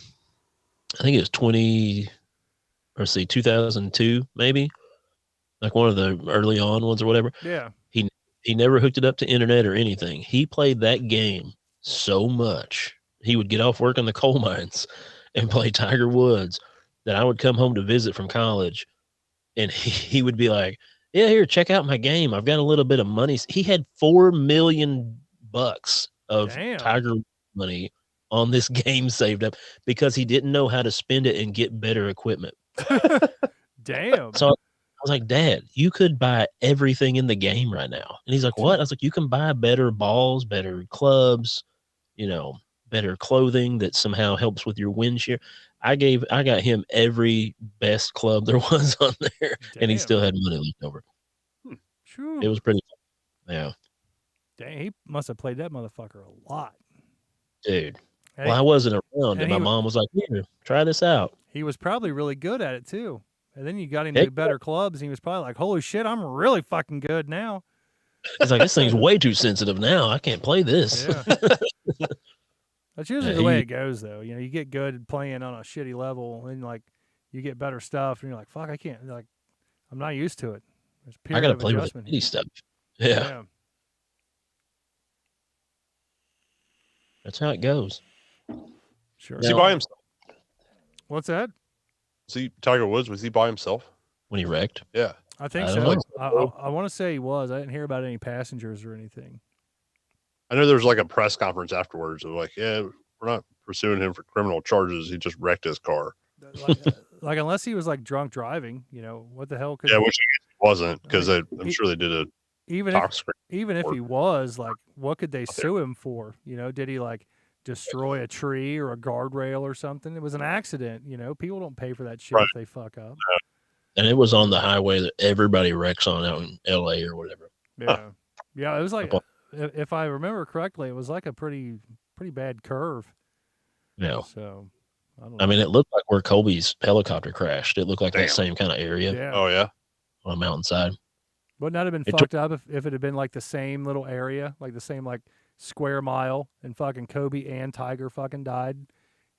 I think it was 2002 maybe, like one of the early on ones or whatever.
Yeah.
He never hooked it up to internet or anything. He played that game so much. He would get off work in the coal mines and play Tiger Woods that I would come home to visit from college, and he would be like, yeah, here, check out my game. I've got a little bit of money. He had $4 million of Tiger money on this game saved up because he didn't know how to spend it and get better equipment.
Damn.
So I was like, Dad, you could buy everything in the game right now. And he's like, what? I was like, you can buy better balls, better clubs, better clothing that somehow helps with your wind shear. I got him every best club there was on there. Damn. And he still had money left over.
True.
It was pretty fun. Yeah.
Dang, he must have played that motherfucker a lot.
Dude. Well, I wasn't around, and my mom was like, here, try this out.
He was probably really good at it, too. And then you got him to better clubs, and he was probably like, holy shit, I'm really fucking good now.
He's like, this thing's way too sensitive now. I can't play this.
Yeah. That's usually the way it goes, though. You get good at playing on a shitty level, and, like, you get better stuff, and you're like, fuck, I can't. Like, I'm not used to it.
I got to play with shitty stuff. Yeah. That's how it goes.
Sure.
Was he by himself?
What's that?
See, Tiger Woods, was he by himself
when he wrecked?
Yeah,
I think so. I want to say he was. I didn't hear about any passengers or anything.
I know there was like a press conference afterwards of like, yeah, we're not pursuing him for criminal charges. He just wrecked his car.
Like unless he was like drunk driving, what the hell could?
Yeah, which he wasn't, because I'm sure they did a
even if he was, like, what could they sue him for? Did he like destroy a tree or a guardrail or something? It was an accident. People don't pay for that shit if they fuck up.
And it was on the highway that everybody wrecks on out in LA or whatever.
Yeah. Yeah. It was like, if I remember correctly, it was like a pretty bad curve.
Yeah.
So I don't know.
I mean, it looked like where Colby's helicopter crashed. It looked like that same kind of area.
Yeah.
Oh yeah.
On a mountainside.
Wouldn't that have been fucked up if it had been like the same little area, like the same like square mile, and fucking Kobe and Tiger fucking died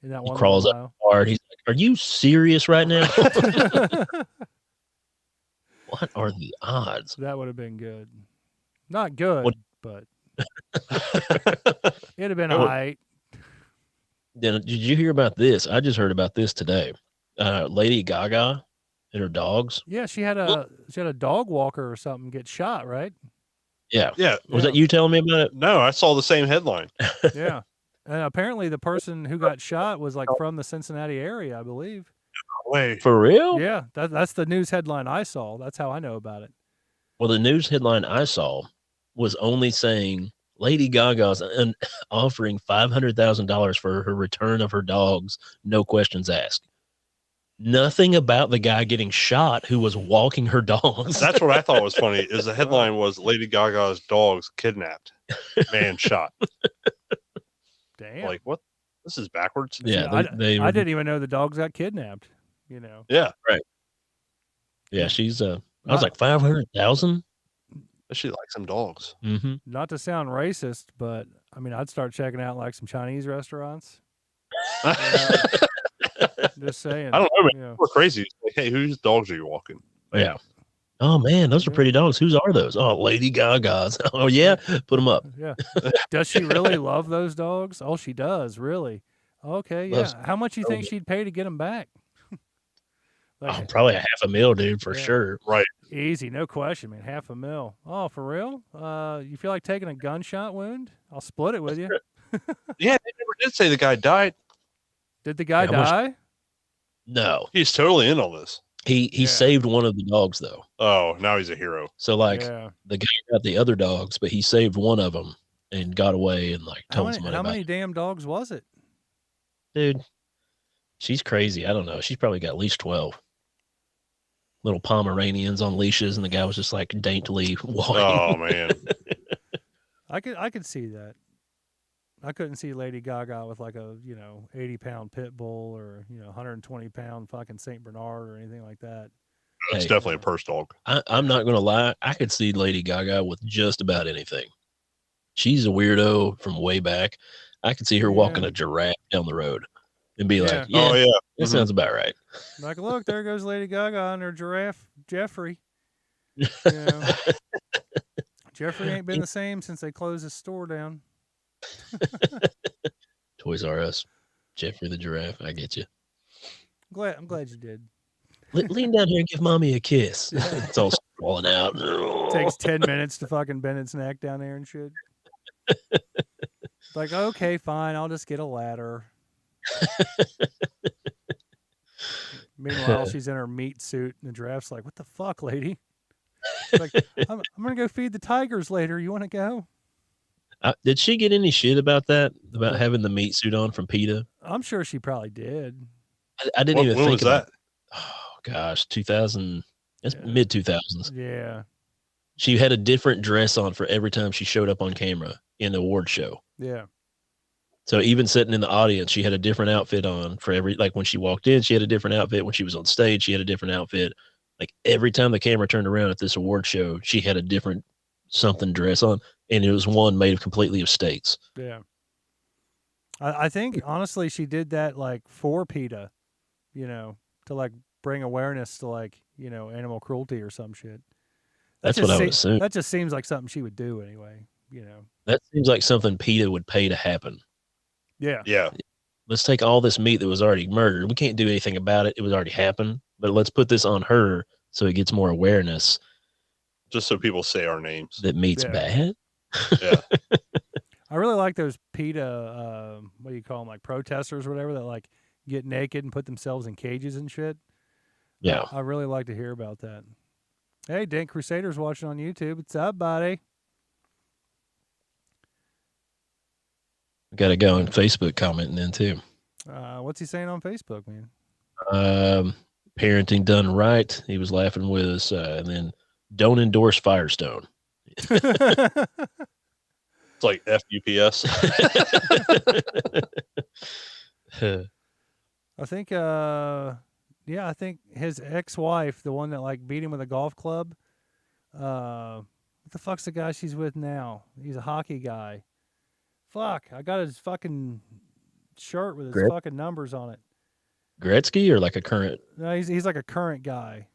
in that one
crawls
mile?
Up hard. He's like, "Are you serious right now?" What are the odds?
That would have been good. Not good, but it'd have been all right.
Then did you hear about this? I just heard about this today. Lady Gaga and her dogs.
Yeah, she had a dog walker or something get shot, right?
Yeah.
Yeah.
Was that you telling me about it?
No, I saw the same headline.
Yeah. And apparently the person who got shot was like from the Cincinnati area, I believe.
way.
For real?
Yeah, that's the news headline I saw. That's how I know about it.
Well, the news headline I saw was only saying Lady Gaga's offering $500,000 for her return of her dogs, no questions asked. Nothing about the guy getting shot who was walking her dogs.
That's what I thought was funny. Is the headline was Lady Gaga's dogs kidnapped, man shot.
Damn.
Like what? This is backwards.
Yeah,
I didn't even know the dogs got kidnapped. You know.
Yeah,
yeah. She's I was like 500,000.
she likes some dogs.
Mm-hmm.
Not to sound racist, but I mean, I'd start checking out like some Chinese restaurants. Just saying.
I don't know, man.
You know.
We're crazy. Like, hey, whose dogs are you walking?
Yeah. Oh man, those are
Yeah.
pretty dogs. Whose are those? Oh, Lady Gaga's. Oh yeah, put them up.
Yeah. Does she really love those dogs? Oh, she does, really. Okay, yeah.
Loves-
How much you think she'd pay to get them back?
Oh, probably $500,000, dude, for
Yeah.
sure.
Right.
Easy, no question, man. $500,000. Oh, for real? You feel like taking a gunshot wound? I'll split it with you.
Yeah, they never did say the guy died.
Did the guy
Yeah, how much-
die?
No,
He's totally in on this.
he
Yeah.
saved one of the dogs though.
Oh, now he's a hero.
So like
Yeah.
the guy got the other dogs, but he saved one of them and got away and like told somebody
How
about
many
it.
damn dogs was it?
Dude, she's crazy. I don't know. She's probably got at least 12 little Pomeranians on leashes, and the guy was just like daintily walking.
Oh man.
I could see that. I couldn't see Lady Gaga with like a 80-pound pit bull or 120-pound fucking Saint Bernard or anything like that.
It's
Hey.
definitely a purse dog.
I'm not gonna lie. I could see Lady Gaga with just about anything. She's a weirdo from way back. I could see her walking
Yeah.
a giraffe down the road and be
Yeah.
like, "Yeah,
Oh yeah.
that
Mhm.
sounds about right."
Like, look, there goes Lady Gaga and her giraffe Jeffrey. You know, Jeffrey ain't been the same since they closed his store down.
Toys R Us, Jeffrey the giraffe. I get you.
I'm glad you did.
Lean down here and give mommy a kiss. It's all falling out.
Takes 10 minutes to fucking bend its neck down there and shit. Like, okay, fine, I'll just get a ladder. Meanwhile, she's in her meat suit, and the giraffe's like, "What the fuck, lady?" She's like, I'm gonna go feed the tigers later. You want to go?
Did she get any shit about that? About having the meat suit on from PETA?
I'm sure she probably did.
I didn't even
When
think
was
about
that?
Oh gosh, 2000. That's
Yeah.
mid 2000s.
Yeah,
She had a different dress on for every time she showed up on camera in the award show.
yeah,
So even sitting in the audience, she had a different outfit on for every, like when she walked in, she had a different outfit. When she was on stage, she had a different outfit. Like every time the camera turned around at this award show, she had a different something dress on. And it was one made completely of steaks.
yeah. I think honestly, she did that like for PETA, to like bring awareness to like animal cruelty or some shit.
That's what I would assume.
That just seems like something she would do anyway.
That seems like something PETA would pay to happen.
Yeah,
Yeah.
Let's take all this meat that was already murdered. We can't do anything about it. It was already happened. But let's put this on her so it gets more awareness
Just so people say our names.
that meat's
Yeah.
bad.
Yeah.
I really like those PETA, what do you call them, like protesters or whatever, that like get naked and put themselves in cages and shit.
Yeah.
I really like to hear about that. Hey, Dink Crusader's watching on YouTube. What's up, buddy?
Got to go on Facebook commenting then too.
What's he saying on Facebook, man?
Parenting done right. He was laughing with us. And then don't endorse Firestone.
It's like FUPS.
I think, I think his ex-wife, the one that like beat him with a golf club. What the fuck's the guy she's with now? He's a hockey guy. Fuck, I got his fucking shirt with his
Gret-
fucking numbers on it.
Gretzky or like a current?
No, he's like a current guy.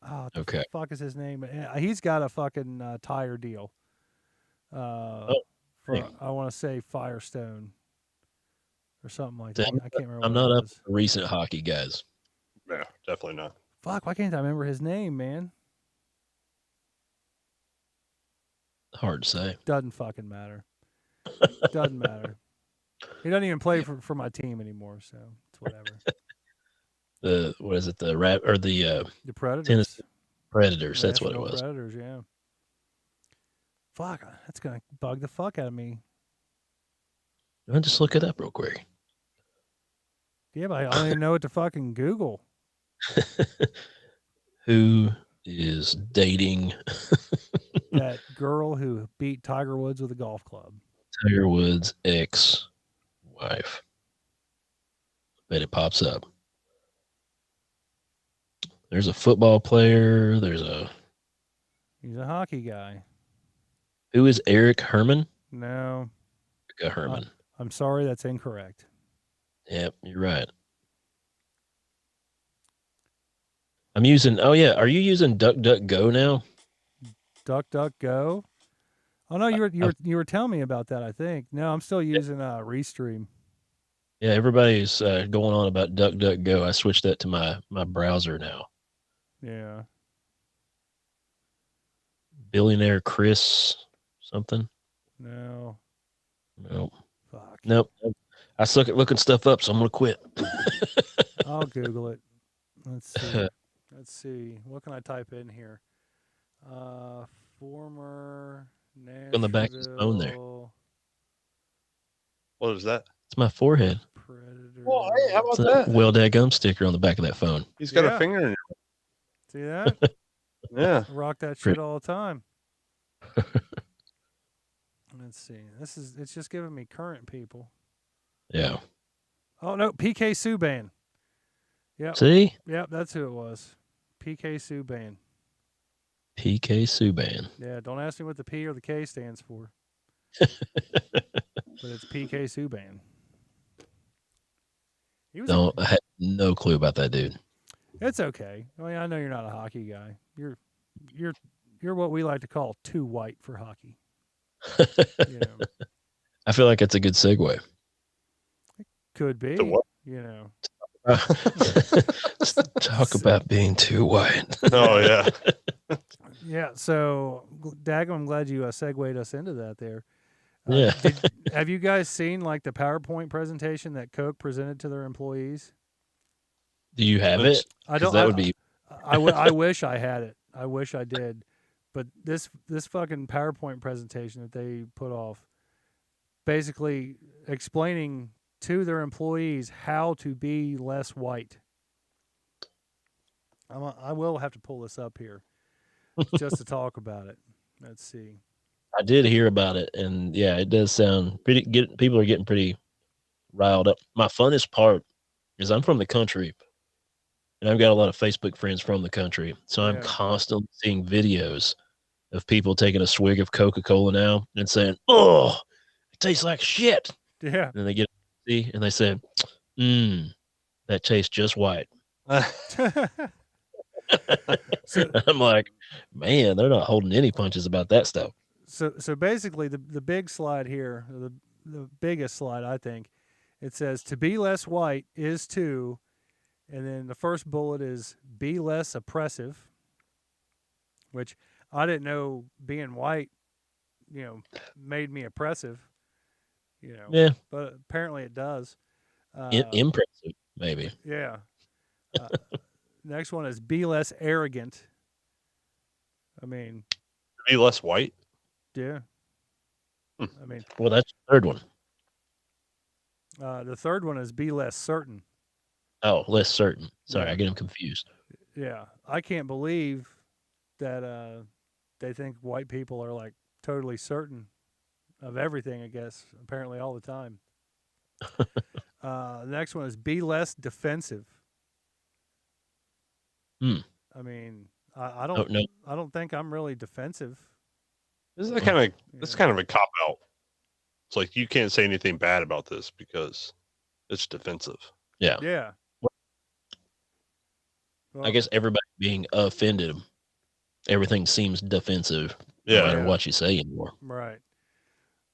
Oh, what the
Okay.
fuck is his name? He's got a fucking tire deal. For
dang.
I want to say Firestone or something like
Damn,
that. I can't remember.
I'm
what
not
it
up
was.
for recent hockey guys.
Yeah, definitely not.
Fuck, why can't I remember his name, man?
Hard to say.
Doesn't fucking matter. Doesn't matter. He doesn't even play for my team anymore, so it's whatever.
what is it? The rap or the
Predators.
Tennessee Predators. That's what it
Nashville
was.
Predators, yeah. Fuck, that's gonna bug the fuck out of me.
I'll just look it up real quick.
Yeah, but I don't even know what to fucking Google.
Who is dating
That girl who beat Tiger Woods with a golf club.
Tiger Woods' ex-wife? Bet it pops up. There's a football player.
He's a hockey guy.
Who is Eric Herman?
No.
Erica Herman.
I'm sorry, that's incorrect.
Yep, you're right. I'm using. Oh yeah, are you using DuckDuckGo now?
DuckDuckGo. Oh no, you were telling me about that. I think no, I'm still using Restream.
Yeah, everybody's going on about DuckDuckGo. I switched that to my browser now.
Yeah.
Billionaire Chris something.
No.
Nope.
Fuck.
Nope. I suck at looking stuff up, so I'm gonna quit.
I'll Google it. Let's see. Let's see. What can I type in here? Former Nashville
On the back of his phone there.
What is that?
It's my forehead.
Predator.
Well, hey, how
It's
about
a
that?
Welldagum sticker on the back of that phone.
He's got
Yeah.
a finger in it.
See that?
Yeah.
I rock that shit all the time. Let's see. It's just giving me current people.
Yeah.
Oh no, PK Subban. Yep.
See?
Yep, that's who it was. PK Subban.
PK Subban.
Yeah, don't ask me what the P or the K stands for. But it's PK Subban. He was
No, I had no clue about that dude.
It's okay. I mean, I know you're not a hockey guy. You're what we like to call too white for hockey. You know,
I feel like it's a good segue.
could be.
To what?
You know.
Talk about being too white.
Oh yeah.
Yeah. So, Dag, I'm glad you segued us into that there.
Yeah.
Have you guys seen like the PowerPoint presentation that Coke presented to their employees?
Do you have it?
I don't.
That would be.
I wish I had it. I wish I did. But this fucking PowerPoint presentation that they put off, basically explaining to their employees how to be less white. I will have to pull this up here just to talk about it. Let's see.
I did hear about it, and yeah, it does sound pretty. People are getting pretty riled up. My funnest part is I'm from the country, and I've got a lot of Facebook friends from the country, so I'm
Yeah.
constantly seeing videos of people taking a swig of Coca-Cola now and saying, "Oh, it tastes like shit."
Yeah.
And then they get see, and they say, that tastes just white."
So,
I'm like, man, they're not holding any punches about that stuff.
so basically, the big slide here, the biggest slide, I think, it says to be less white is to, and then the first bullet is be less oppressive, which I didn't know being white, made me oppressive,
Yeah,
but apparently it does.
impressive, maybe.
Yeah. Next one is be less arrogant. I mean,
Be less white.
yeah.
Hmm.
I mean,
Well, that's the third one.
the third one is be less certain.
Oh, less certain. Sorry,
Yeah.
I get them confused.
Yeah, I can't believe that they think white people are like totally certain of everything. I guess apparently all the time. The next one is be less defensive. I mean, I don't.
Oh, no.
I don't think I'm really defensive.
This is kind
Yeah.
of a cop out. It's like you can't say anything bad about this because it's defensive.
Yeah.
Yeah.
I guess everybody being offended, everything seems defensive no
Yeah.
matter
Yeah.
what you say anymore.
Right.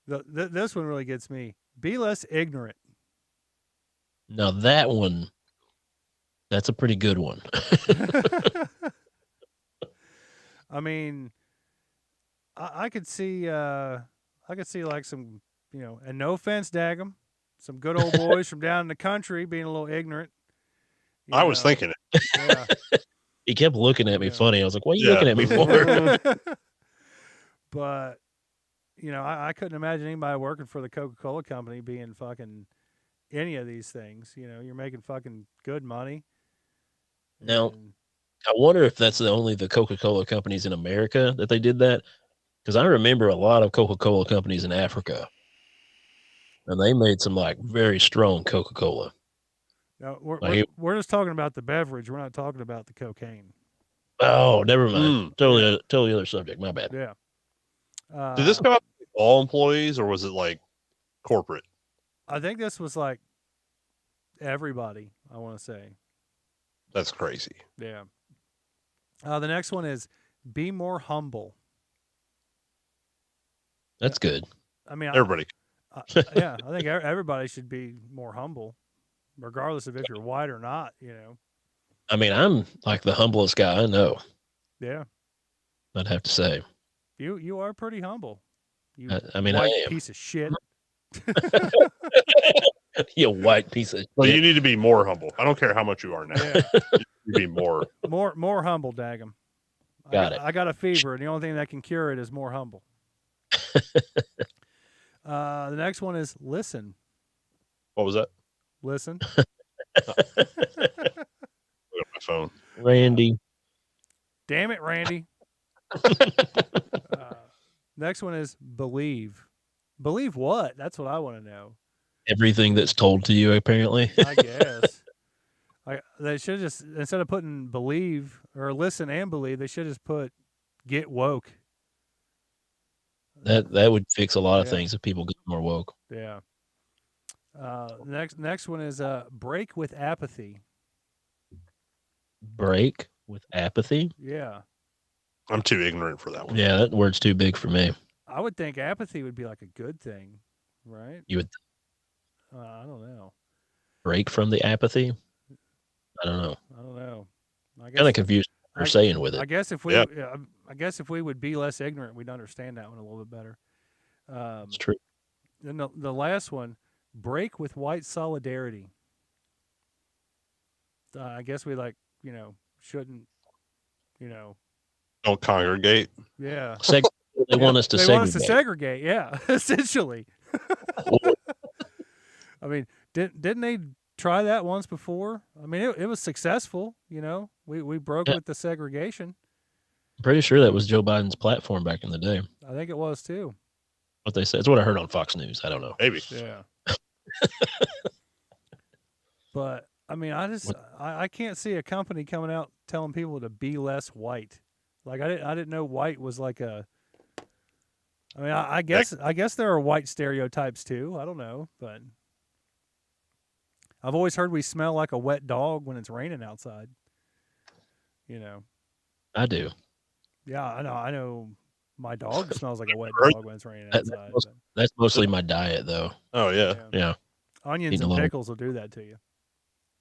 This one really gets me. Be less ignorant.
Now that one, that's a pretty good one.
I mean, I could see like some, and no offense, Dagum, some good old boys from down in the country being a little ignorant,
I was thinking it.
Yeah.
He kept looking at me
Yeah.
funny. I was like, what are you
Yeah.
looking at me for?
But I couldn't imagine anybody working for the Coca-Cola company being fucking any of these things. You're making fucking good money.
Now,
And
I wonder if that's only the Coca-Cola companies in America that they did that. Because I remember a lot of Coca-Cola companies in Africa. And they made some like very strong Coca-Cola.
no,
Like,
we're just talking about the beverage. We're not talking about the cocaine.
oh, never mind.
Mm.
Totally other subject. My bad.
Yeah.
Did this come out to all employees, or was it like corporate?
I think this was like everybody, I want to say.
That's crazy.
Yeah. The next one is be more humble.
That's good.
I mean,
Everybody.
I think everybody should be more humble, regardless of if you're white or not.
I mean, I'm like the humblest guy I know,
Yeah.
I'd have to say.
You are pretty humble. You
I mean, I
white
am.
piece of shit.
You white piece of
Well,
shit.
you need to be more humble. I don't care how much you are now.
Yeah.
You be more.
More humble, daggum.
Got it.
I got a fever, and the only thing that can cure it is more humble. The next one is listen.
What was that?
Listen.
Look at my phone.
Randy.
Damn it, Randy. Next one is believe. Believe what? That's what I want to know.
Everything that's told to you, apparently.
I guess. They should just, instead of putting believe or listen and believe, they should just put get woke.
That would fix a lot of
Yeah.
things if people get more woke.
Yeah. Next one is break with apathy.
Break with apathy.
Yeah.
I'm too ignorant for that one.
Yeah, that word's too big for me.
I would think apathy would be like a good thing, right?
You would
I don't know.
break from the apathy. I don't know.
I
Kind of confused what you're saying with
I
it.
guess if we,
Yeah.
I guess if we would be less ignorant, we'd understand that one a little bit better.
It's true.
Then the last one, break with white solidarity. I guess we shouldn't,
Don't congregate.
yeah.
They want us to
they
segregate.
want us to segregate, yeah, essentially. I mean, didn't they try that once before? I mean, it was successful. We broke with the segregation.
I'm pretty sure that was Joe Biden's platform back in the day.
I think it was too.
What they said. It's what I heard on Fox News. I don't know.
Maybe.
Yeah. But I mean, I can't see a company coming out telling people to be less white. Like I didn't know white was like a. I mean, I guess there are white stereotypes too. I don't know, but I've always heard we smell like a wet dog when it's raining outside.
I do.
Yeah, I know. My dog smells like a wet dog when it's raining
That-
outside.
That's mostly my diet, though.
Oh yeah.
Yeah.
Onions
Eating a
and
little-
pickles will do that to you.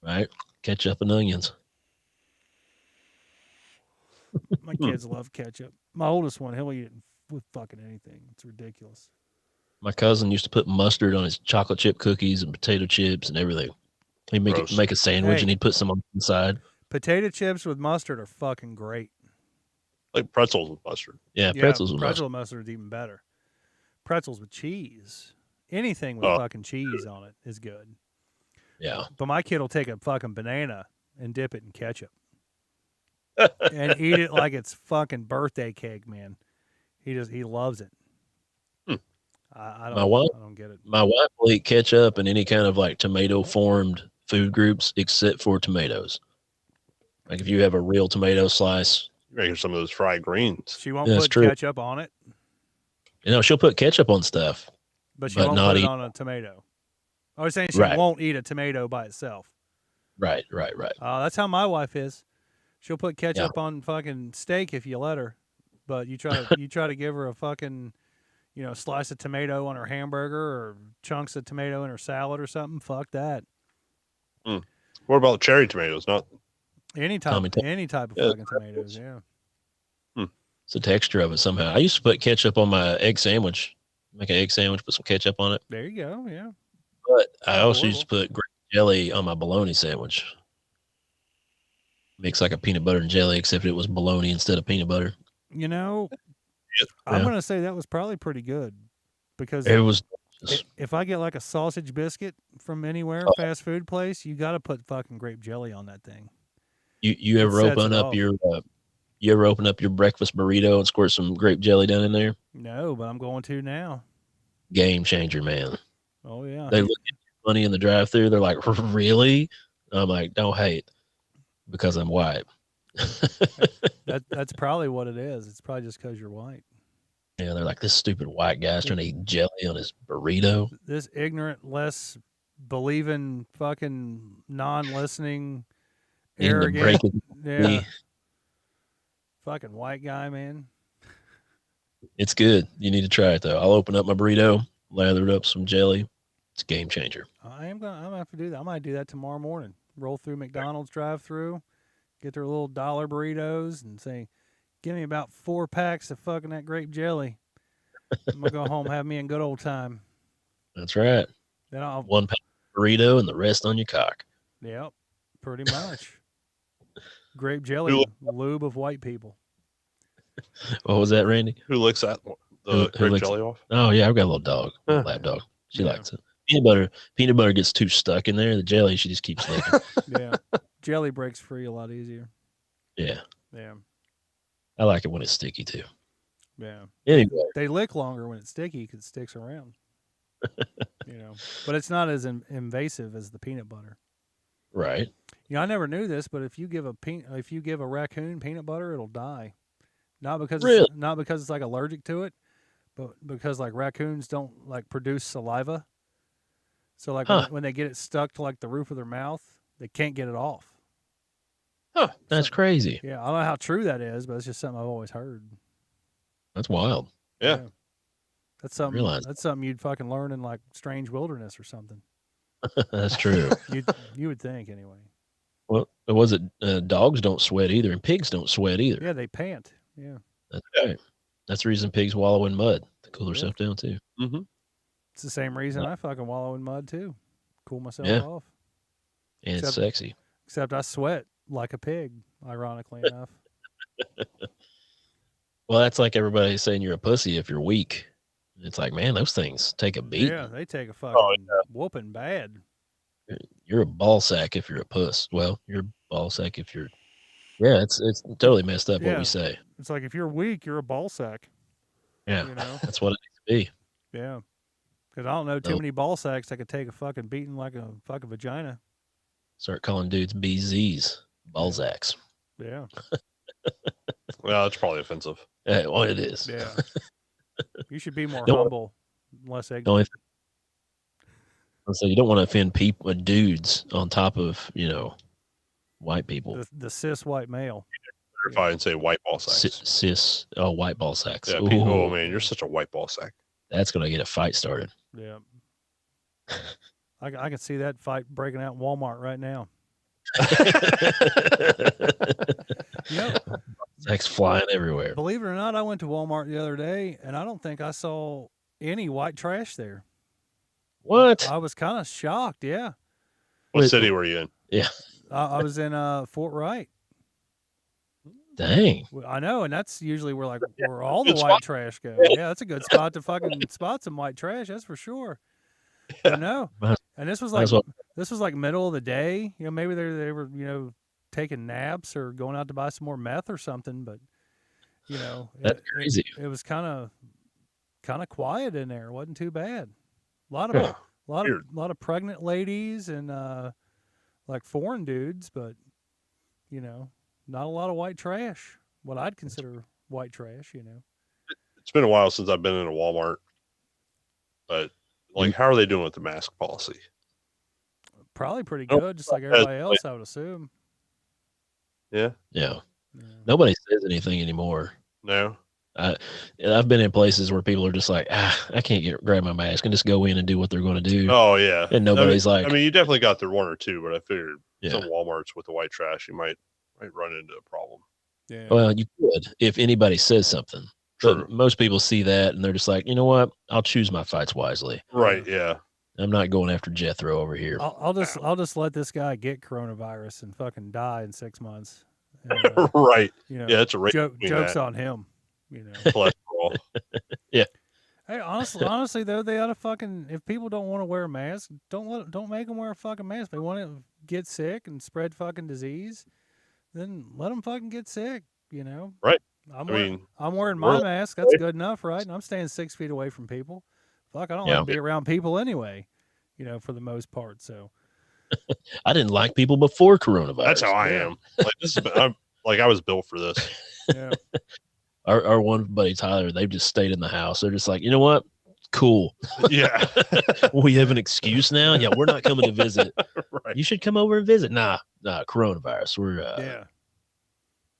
Right. Ketchup and onions.
My kids love ketchup. My oldest one, he'll eat it with fucking anything. It's ridiculous.
My cousin used to put mustard on his chocolate chip cookies and potato chips and everything. He'd
Gross.
make a sandwich
Hey.
and he'd put some on the inside.
Potato chips with mustard are fucking great.
Like pretzels with mustard.
Yeah, pretzels with
pretzel
mustard.
mustard is even better. Pretzels with cheese. Anything with
Oh.
fucking cheese on it is good.
Yeah.
But my kid will take a fucking banana and dip it in ketchup and eat it like it's fucking birthday cake, man. He loves it.
Hmm.
I
My wife-
don't get it.
My wife will eat ketchup and any kind of like tomato formed food groups except for tomatoes. Like if you have a real tomato slice,
Making some of those fried greens.
She won't
That's
put
true.
ketchup on it,
she'll put ketchup on stuff.
but she
But
won't
not
put it
eat-
on a tomato. I was saying she
Right.
won't eat a tomato by itself.
Right.
That's how my wife is. She'll put ketchup on fucking steak if you let her, but you try to give her a fucking, slice of tomato on her hamburger or chunks of tomato in her salad or something. Fuck that.
What about the cherry tomatoes? Not
Any type of fucking tomatoes. Yeah.
It's the texture of it somehow. I used to put ketchup on my egg sandwich. Make an egg sandwich, put some ketchup on it.
There you go. Yeah.
But I also
Horrible.
used to put grape jelly on my bologna sandwich. mix like a peanut butter and jelly, except it was bologna instead of peanut butter.
You know, I'm
Yeah.
going to say that was probably pretty good because
It was.
if I get like a sausage biscuit from anywhere,
Oh.
fast food place, you got to put fucking grape jelly on that thing.
You
It
ever
sets
open
it
up
off.
you ever open up your breakfast burrito and squirt some grape jelly down in there?
No, but I'm going to now.
Game changer, man.
Oh, yeah.
They look at you funny in the drive-thru. They're like, "Really?" I'm like, "Don't hate because I'm white."
That's probably what it is. It's probably just because you're white.
Yeah, they're like, "This stupid white guy's trying to eat jelly on his burrito."
This ignorant, less believing, fucking non-listening,
Eating the
arrogant,
break-it
yeah, fucking white guy, man.
It's good. You need to try it though. I'll open up my burrito, lather it up some jelly. It's a game changer.
I'm gonna have to do that. I might do that tomorrow morning. Roll through McDonald's drive-through, get their little dollar burritos, and say, "Give me about 4 packs of fucking that grape jelly." I'm gonna go home, have me a good old time.
That's right.
Then I'll,
1 pack burrito and the rest on your cock.
yep, pretty much. Grape jelly, lube of white people.
What was that, Randy?
Who licks that the
Who
grape
licks
jelly off?
Oh yeah, I've got a little dog,
Huh.
lab dog. She
Yeah.
likes it. Peanut butter gets too stuck in there. The jelly, she just keeps licking.
Yeah, jelly breaks free a lot easier.
Yeah,
Yeah,
I like it when it's sticky too.
yeah.
Anyway,
They lick longer when it's sticky because it sticks around. But it's not as invasive as the peanut butter.
right?
I never knew this, but if you give a raccoon peanut butter, it'll die. Not because
Really?
it's like allergic to it, but because like raccoons don't like produce saliva. So like
Huh.
when they get it stuck to like the roof of their mouth, they can't get it off.
Huh? That's crazy.
Yeah, I don't know how true that is, but it's just something I've always heard.
That's wild.
Yeah.
That's something.
Realize
That's something you'd fucking learn in like Strange Wilderness or something.
That's true.
You would think anyway.
Well, was it? Dogs don't sweat either, and pigs don't sweat either.
Yeah, they pant. Yeah,
That's right. That's the reason pigs wallow in mud to cool
Yeah.
themselves down too.
Mm-hmm.
it's the same reason I fucking wallow in mud too. Cool myself
Yeah.
off.
And it's
Except-
sexy.
Except I sweat like a pig. Ironically enough.
Well, that's like everybody saying you're a pussy if you're weak. It's like, man, those things take a beat.
Yeah, they take a fucking whooping bad.
You're a ball sack if you're a puss. Well, you're a ball sack if you're. Yeah, it's totally messed up what
Yeah.
we say.
It's like if you're weak, you're a ball sack.
Yeah,
You know?
that's what it needs to
Yeah. Because I don't know too
Nope.
many ball sacks that could take a fucking beating like a fucking vagina.
Start calling dudes BZs, ball sacks.
Yeah.
Well, it's probably offensive.
Well, it is.
Yeah. You should be more
Don't-
humble, less
The
ignorant.
only thing, so you don't want to offend people, dudes, on top of white people.
The cis white male.
Clarify and say white ball sacks.
Cis, white ball sacks.
Yeah,
Ooh,
people, oh man, you're such a white ball sack.
that's gonna get a fight started.
Yeah. I can see that fight breaking out in Walmart right now.
Sacks flying everywhere.
Believe it or not, I went to Walmart the other day, and I don't think I saw any white trash there.
What?
I was kind of shocked. Yeah,
What
Wait,
city were you in?
I was in Fort Wright.
Dang.
Well, I know, and that's usually where all the
Good
white trash goes. Yeah, that's a good spot to fucking spot some white trash. That's for sure. But no,
Might-
and this was
might
like
as well-
middle of the day. Maybe they were taking naps or going out to buy some more meth or something. But
That's crazy.
It was kind of quiet in there. It wasn't too bad. A lot
Huh.
of pregnant ladies and like foreign dudes, but not a lot of white trash. What I'd consider white trash.
It's been a while since I've been in a Walmart, but like, how are they doing with the mask policy?
Probably pretty
Nope.
good, just like everybody else, I would assume.
Yeah,
Yeah.
Yeah.
Nobody says anything anymore.
no,
I've been in places where people are just like, I can't grab my mask and just go in and do what they're going to do.
oh yeah,
And nobody's
I
like,
mean, you definitely got there one or two, but I figured
yeah.
some Walmarts with the white trash, you might run into a problem.
Yeah.
Well, you could if anybody says something.
True.
But most people see that and they're just like, you know what? I'll choose my fights wisely.
Right? Yeah.
I'm not going after Jethro over here.
I'll just let this guy get coronavirus and fucking die in 6 months. And,
Right.
you know,
Yeah, it's a race between
jokes
that.
on him. You know.
Cholesterol.
Hey, honestly though, they ought to fucking, if people don't want to wear a mask, don't make them wear a fucking mask. They want to get sick and spread fucking disease, then let them fucking get sick. You know.
Right.
I'm
I
wearing,
mean,
I'm wearing
we're
my mask. That's good enough, right? And I'm staying 6 feet away from people. Fuck, I don't like
Yeah.
to be around people anyway. You know, for the most part. So
I didn't like people before coronavirus.
that's how I
Yeah.
am. Like this is, I was built for this.
yeah,
Our one buddy Tyler, they've just stayed in the house. They're just like, you know what? Cool.
Yeah.
We have an excuse now. Yeah, we're not coming to visit.
Right.
You should come over and visit. Nah, coronavirus. We're
yeah.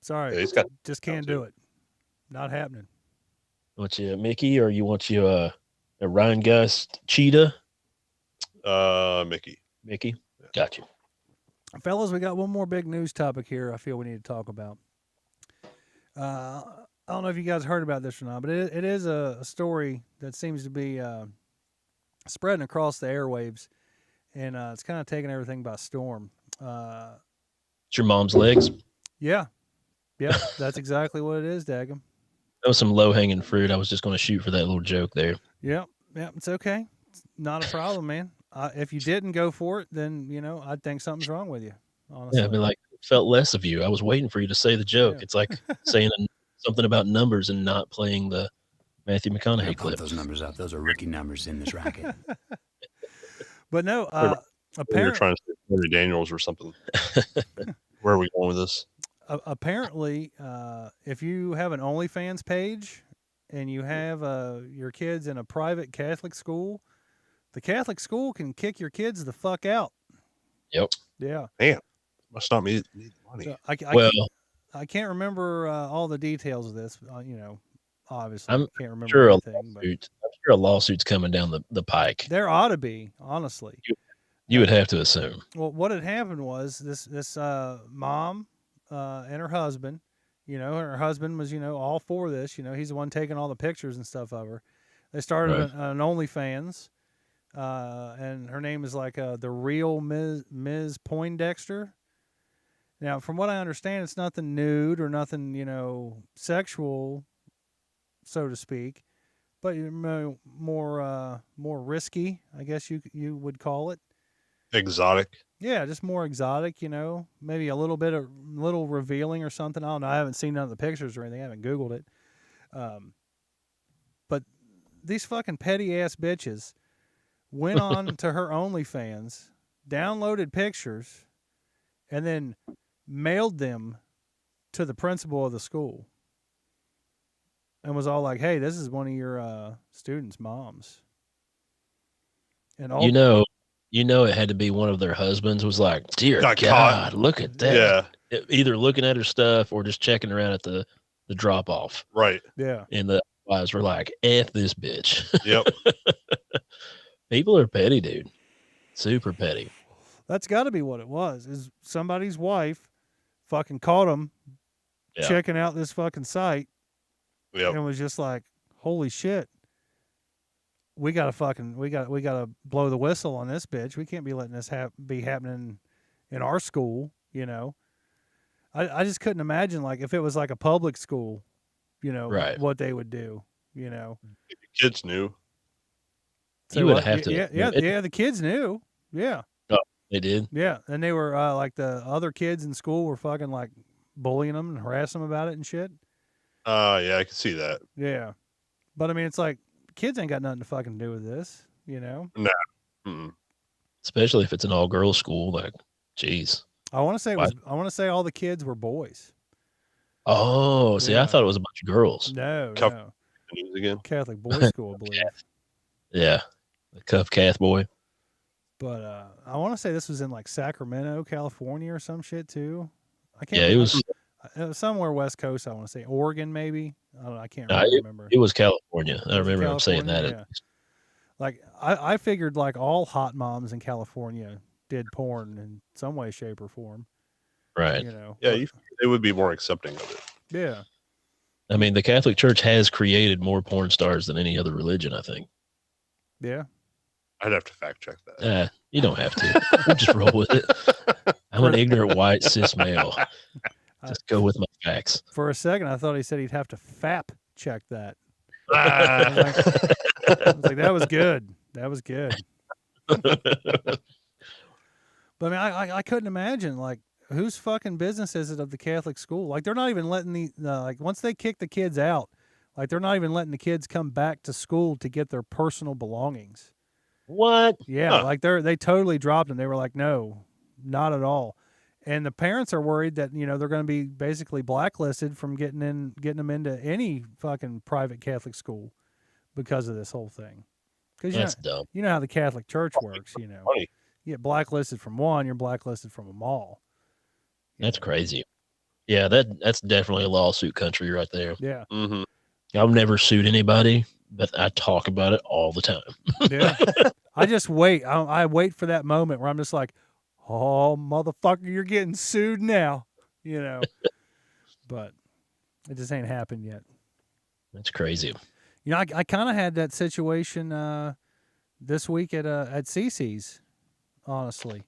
Sorry,
Yeah, he's got
just can't do it. Not happening.
want you a Mickey or you want you a Ryan Gust cheetah?
Mickey.
Mickey. Got you.
Fellas, we got one more big news topic here I feel we need to talk about. I don't know if you guys heard about this or not, but it is a story that seems to be spreading across the airwaves, and it's kind of taking everything by storm.
It's your mom's legs.
Yeah, that's exactly what it is, Daggum.
That was some low hanging fruit. I was just going to shoot for that little joke there.
Yeah, it's okay. It's not a problem, man. If you didn't go for it, then, you know, I'd think something's wrong with you, honestly.
Yeah, I'd be like, felt less of you. I was waiting for you to say the joke.
Yeah.
It's like saying something about numbers and not playing the Matthew McConaughey
Pump
clip.
those numbers up. Those are rookie numbers in this racket.
But no,
We were
apparently,
trying to say Henry Daniels or something. Where are we going with this?
apparently, if you have an OnlyFans page and you have your kids in a private Catholic school, the Catholic school can kick your kids the fuck out.
Yep.
Yeah.
Must not need the money.
So
Well,
I can't remember all the details of this. You know, obviously,
I'm
I can't remember
sure
everything. But
I'm sure a lawsuit's coming down the pike.
there ought to be, honestly.
You would have to assume.
Well, what had happened was this mom and her husband, you know, her husband was, you know, all for this. You know, he's the one taking all the pictures and stuff of her. They started
Right.
an OnlyFans, and her name is like the real Ms. Poindexter. Now, from what I understand, it's nothing nude or nothing, you know, sexual, so to speak, but more risky, I guess you would call it.
Exotic.
Yeah, just more exotic, you know, maybe a little revealing or something. I don't know. I haven't seen none of the pictures or anything. I haven't Googled it. But these fucking petty ass bitches went on to her OnlyFans, downloaded pictures, and then mailed them to the principal of the school. And was all like, "Hey, this is one of your students' moms." And all
You know, it had to be one of their husbands was like, dear
Got
God,
caught.
look at that.
Yeah.
Either looking at her stuff or just checking around at the drop off.
Right.
yeah.
And the wives were like, F this bitch.
Yep.
People are petty, dude. Super petty.
That's got to be what it was. Is somebody's wife fucking caught them
Yeah.
checking out this fucking site
Yep.
and was just like, "Holy shit, we gotta blow the whistle on this bitch. We can't be letting this be happening in our school." You know, I just couldn't imagine like if it was like a public school, you know,
Right.
what they would do. You know,
The kids knew.
You would
what?
have to.
Yeah. The kids knew. Yeah.
They did.
Yeah, and they were like the other kids in school were fucking like bullying them and harassing them about it and shit.
Yeah, I can see that.
Yeah, but I mean, it's like kids ain't got nothing to fucking do with this, you know.
Mm-mm.
Especially if it's an all girls school. Like, geez.
I want to say all the kids were boys.
Oh, see,
Yeah.
I thought it was a bunch of girls.
No,
Cuff-
no,
News again.
Catholic boys' school, I believe.
Yeah. The cuff Cath boy.
But I want to say this was in like Sacramento, California, or some shit too. I can't.
Yeah, it was
somewhere West Coast. I want to say Oregon, maybe. I don't know. I can't
No,
really remember.
it was California. I
Was it
remember him saying that.
California? Like I figured like all hot moms in California did porn in some way, shape, or form.
Right.
You know.
Yeah, they would be more accepting of it.
Yeah.
I mean, the Catholic Church has created more porn stars than any other religion, I think.
Yeah.
I'd have to fact check that.
You don't have to. We'll just roll with it. I'm an ignorant white cis male. Just go with my facts.
For a second, I thought he said he'd have to FAP check that.
Ah.
I was like, that was good. That was good. But I mean, I couldn't imagine, like, whose fucking business is it of the Catholic school? Like, they're not even letting like, once they kick the kids out, like, they're not even letting the kids come back to school to get their personal belongings.
What?
Yeah, like they totally dropped them. They were like, no, not at all. And the parents are worried that, they're going to be basically blacklisted from getting them into any fucking private Catholic school because of this whole thing. Because
That's dumb.
You know how the Catholic Church works.
Funny.
You get blacklisted from one, you're blacklisted from them all.
That's crazy. Yeah, that's definitely a lawsuit country right there.
Yeah.
Mm-hmm.
I've never sued anybody, but I talk about it all the time.
Yeah. I just wait. I wait for that moment where I'm just like, oh, motherfucker, you're getting sued now, But it just ain't happened yet.
That's crazy.
I kind of had that situation this week at CC's, honestly.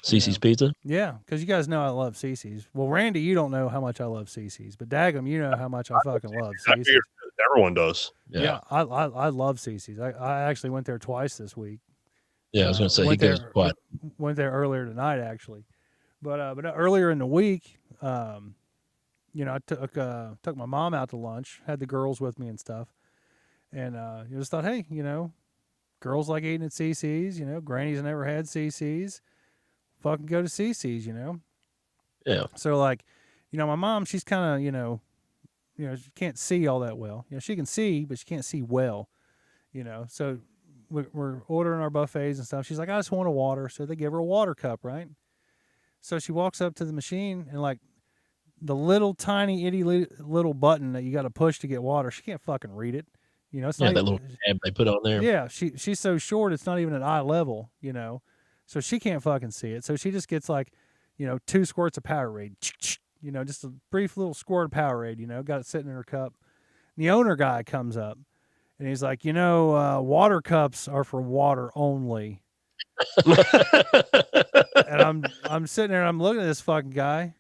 CC's Pizza?
Yeah, because you guys know I love CC's. Well, Randy, you don't know how much I love CC's, but Daggum, you know how much I fucking love
I
CC's.
figured everyone does.
Yeah, I love CC's. I actually went there twice this week.
Yeah, I was going to say he
went
goes
there-
quite.
Went there earlier tonight, actually. But earlier in the week, I took my mom out to lunch, had the girls with me and stuff, and just thought, hey, girls like eating at CC's. Granny's never had CC's. Fucking go to CC's.
Yeah.
So like, my mom, she's kind of she can't see all that well. She can see, but she can't see well. So we're ordering our buffets and stuff. She's like, I just want a water. So they give her a water cup, right? So she walks up to the machine and like the little tiny itty little button that you got to push to get water. She can't fucking read it. It's not
that
even,
little tab they put on there.
yeah, she's so short it's not even at eye level, so she can't fucking see it. So she just gets like, 2 squirts of Powerade, just a brief little squirt of Powerade, got it sitting in her cup. And the owner guy comes up and he's like, water cups are for water only. And I'm sitting there and I'm looking at this fucking guy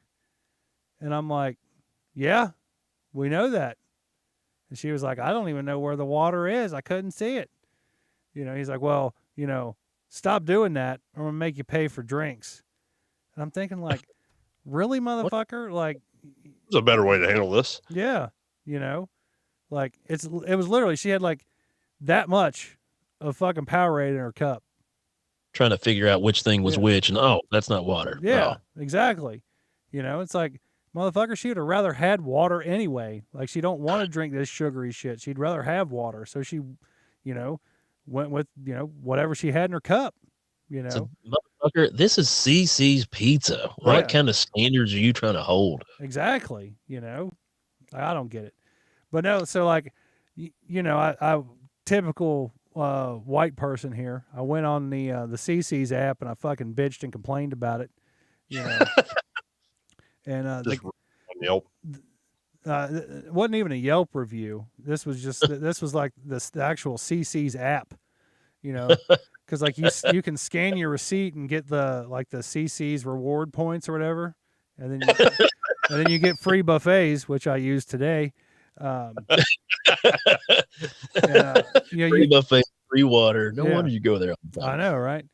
and I'm like, yeah, we know that. And she was like, I don't even know where the water is. I couldn't see it. He's like, well, stop doing that or I'm going to make you pay for drinks. And I'm thinking like, really, motherfucker? Like,
There's a better way to handle this.
yeah, like it was literally, she had like that much of fucking Powerade in her cup.
Trying to figure out which thing was which, and that's not water.
Yeah,
Oh.
exactly. It's like, motherfucker, she would have rather had water anyway. Like, she don't want to drink this sugary shit. She'd rather have water. So she, went with, whatever she had in her cup,
So, motherfucker, this is CC's Pizza. What
Yeah.
kind of standards are you trying to hold?
Exactly. I don't get it. But no, so like, I typical white person here. I went on the CC's app and I fucking bitched and complained about it. And
Just on Yelp.
it wasn't even a Yelp review. This was just this was like the actual CC's app, because like you can scan your receipt and get the CC's reward points or whatever, and then you get free buffets, which I used today.
Free buffet, free water. No
Yeah.
wonder you go there all the
I
time.
know, right?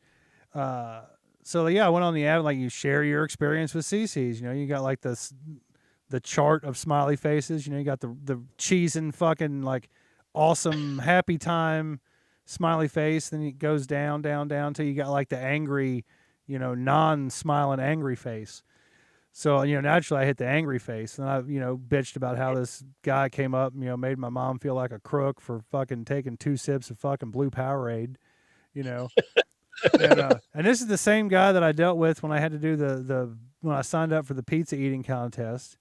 So yeah, I went on the app, like you share your experience with CC's. You got like the chart of smiley faces. You got the cheese and fucking like awesome happy time smiley face. Then it goes down till you got like the angry, non-smiling angry face. So, naturally I hit the angry face and I, bitched about how this guy came up, made my mom feel like a crook for fucking taking 2 sips of fucking blue Powerade, and this is the same guy that I dealt with when I had to do when I signed up for the pizza eating contest.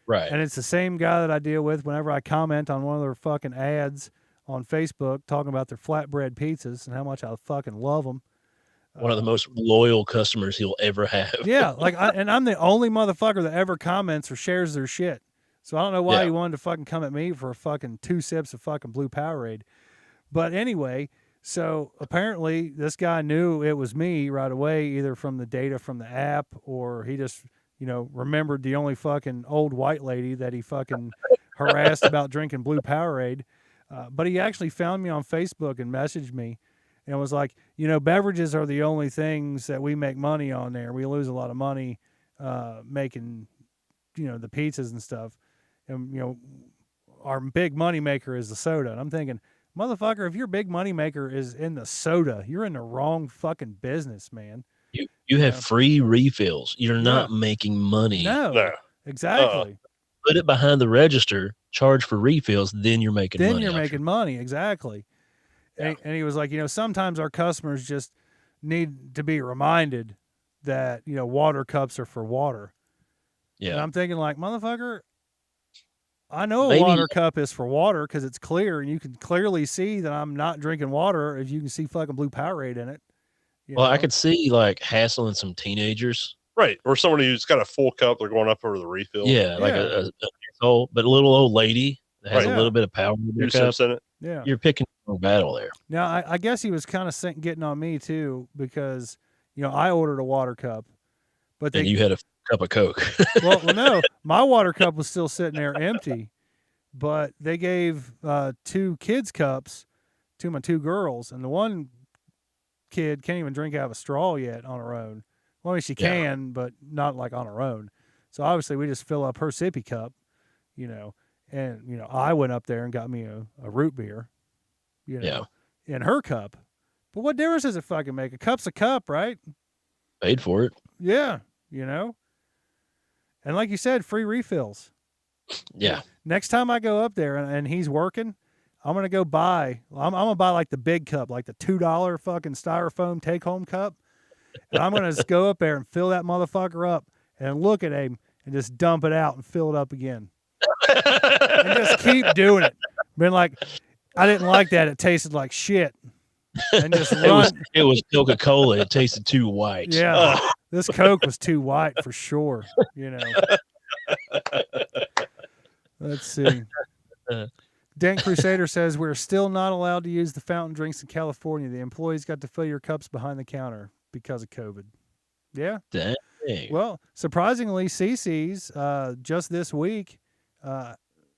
Right.
And it's the same guy that I deal with whenever I comment on one of their fucking ads on Facebook talking about their flatbread pizzas and how much I fucking love them.
One of the most loyal customers he'll ever have.
Yeah, like and I'm the only motherfucker that ever comments or shares their shit. So I don't know why
Yeah.
he wanted to fucking come at me for fucking 2 sips of fucking blue Powerade. But anyway, so apparently this guy knew it was me right away, either from the data from the app or he just, remembered the only fucking old white lady that he fucking harassed about drinking Blue Powerade. But he actually found me on Facebook and messaged me and was like, beverages are the only things that we make money on there. We lose a lot of money making, the pizzas and stuff. And, our big money maker is the soda. And I'm thinking, motherfucker, if your big money maker is in the soda, you're in the wrong fucking business, man.
You have free refills. You're not making money.
No, exactly.
Put it behind the register, charge for refills, then you're making money.
Then you're making money, exactly. Yeah. And he was like, sometimes our customers just need to be reminded that, water cups are for water.
Yeah.
And I'm thinking like, motherfucker, I know a water cup is for water because it's clear and you can clearly see that I'm not drinking water if you can see fucking Blue Powerade in it.
I could see like hassling some teenagers.
Right. Or somebody who's got a full cup, they're going up over the refill.
Yeah, like a little old lady that has a little bit of power in their cup.
In it.
Yeah.
You're picking a battle there.
Now, I guess he was kind of getting on me too because, I ordered a water cup. But
and you had a cup of Coke.
well, no, my water cup was still sitting there empty, but they gave 2 kids cups to my 2 girls, and the one kid can't even drink out of a straw yet on her own. Well, I mean, she can, but not like on her own. So obviously we just fill up her sippy cup, and, I went up there and got me a root beer, in her cup. But what difference does it fucking make? A cup's a cup, right?
Paid for it.
Yeah, And like you said, free refills.
Yeah.
Next time I go up there and he's working, I'm going to go buy, I'm going to buy like the big cup, like the $2 fucking styrofoam take-home cup. And I'm going to just go up there and fill that motherfucker up and look at him and just dump it out and fill it up again. And just keep doing it. Been like, I didn't like that. It tasted like shit. And just run.
It was Coca-Cola. It tasted too white.
Yeah. This Coke was too white for sure. Let's see. Dent Crusader says, we're still not allowed to use the fountain drinks in California. The employees got to fill your cups behind the counter because of COVID. Yeah.
Dang.
Well, surprisingly, CC's just this week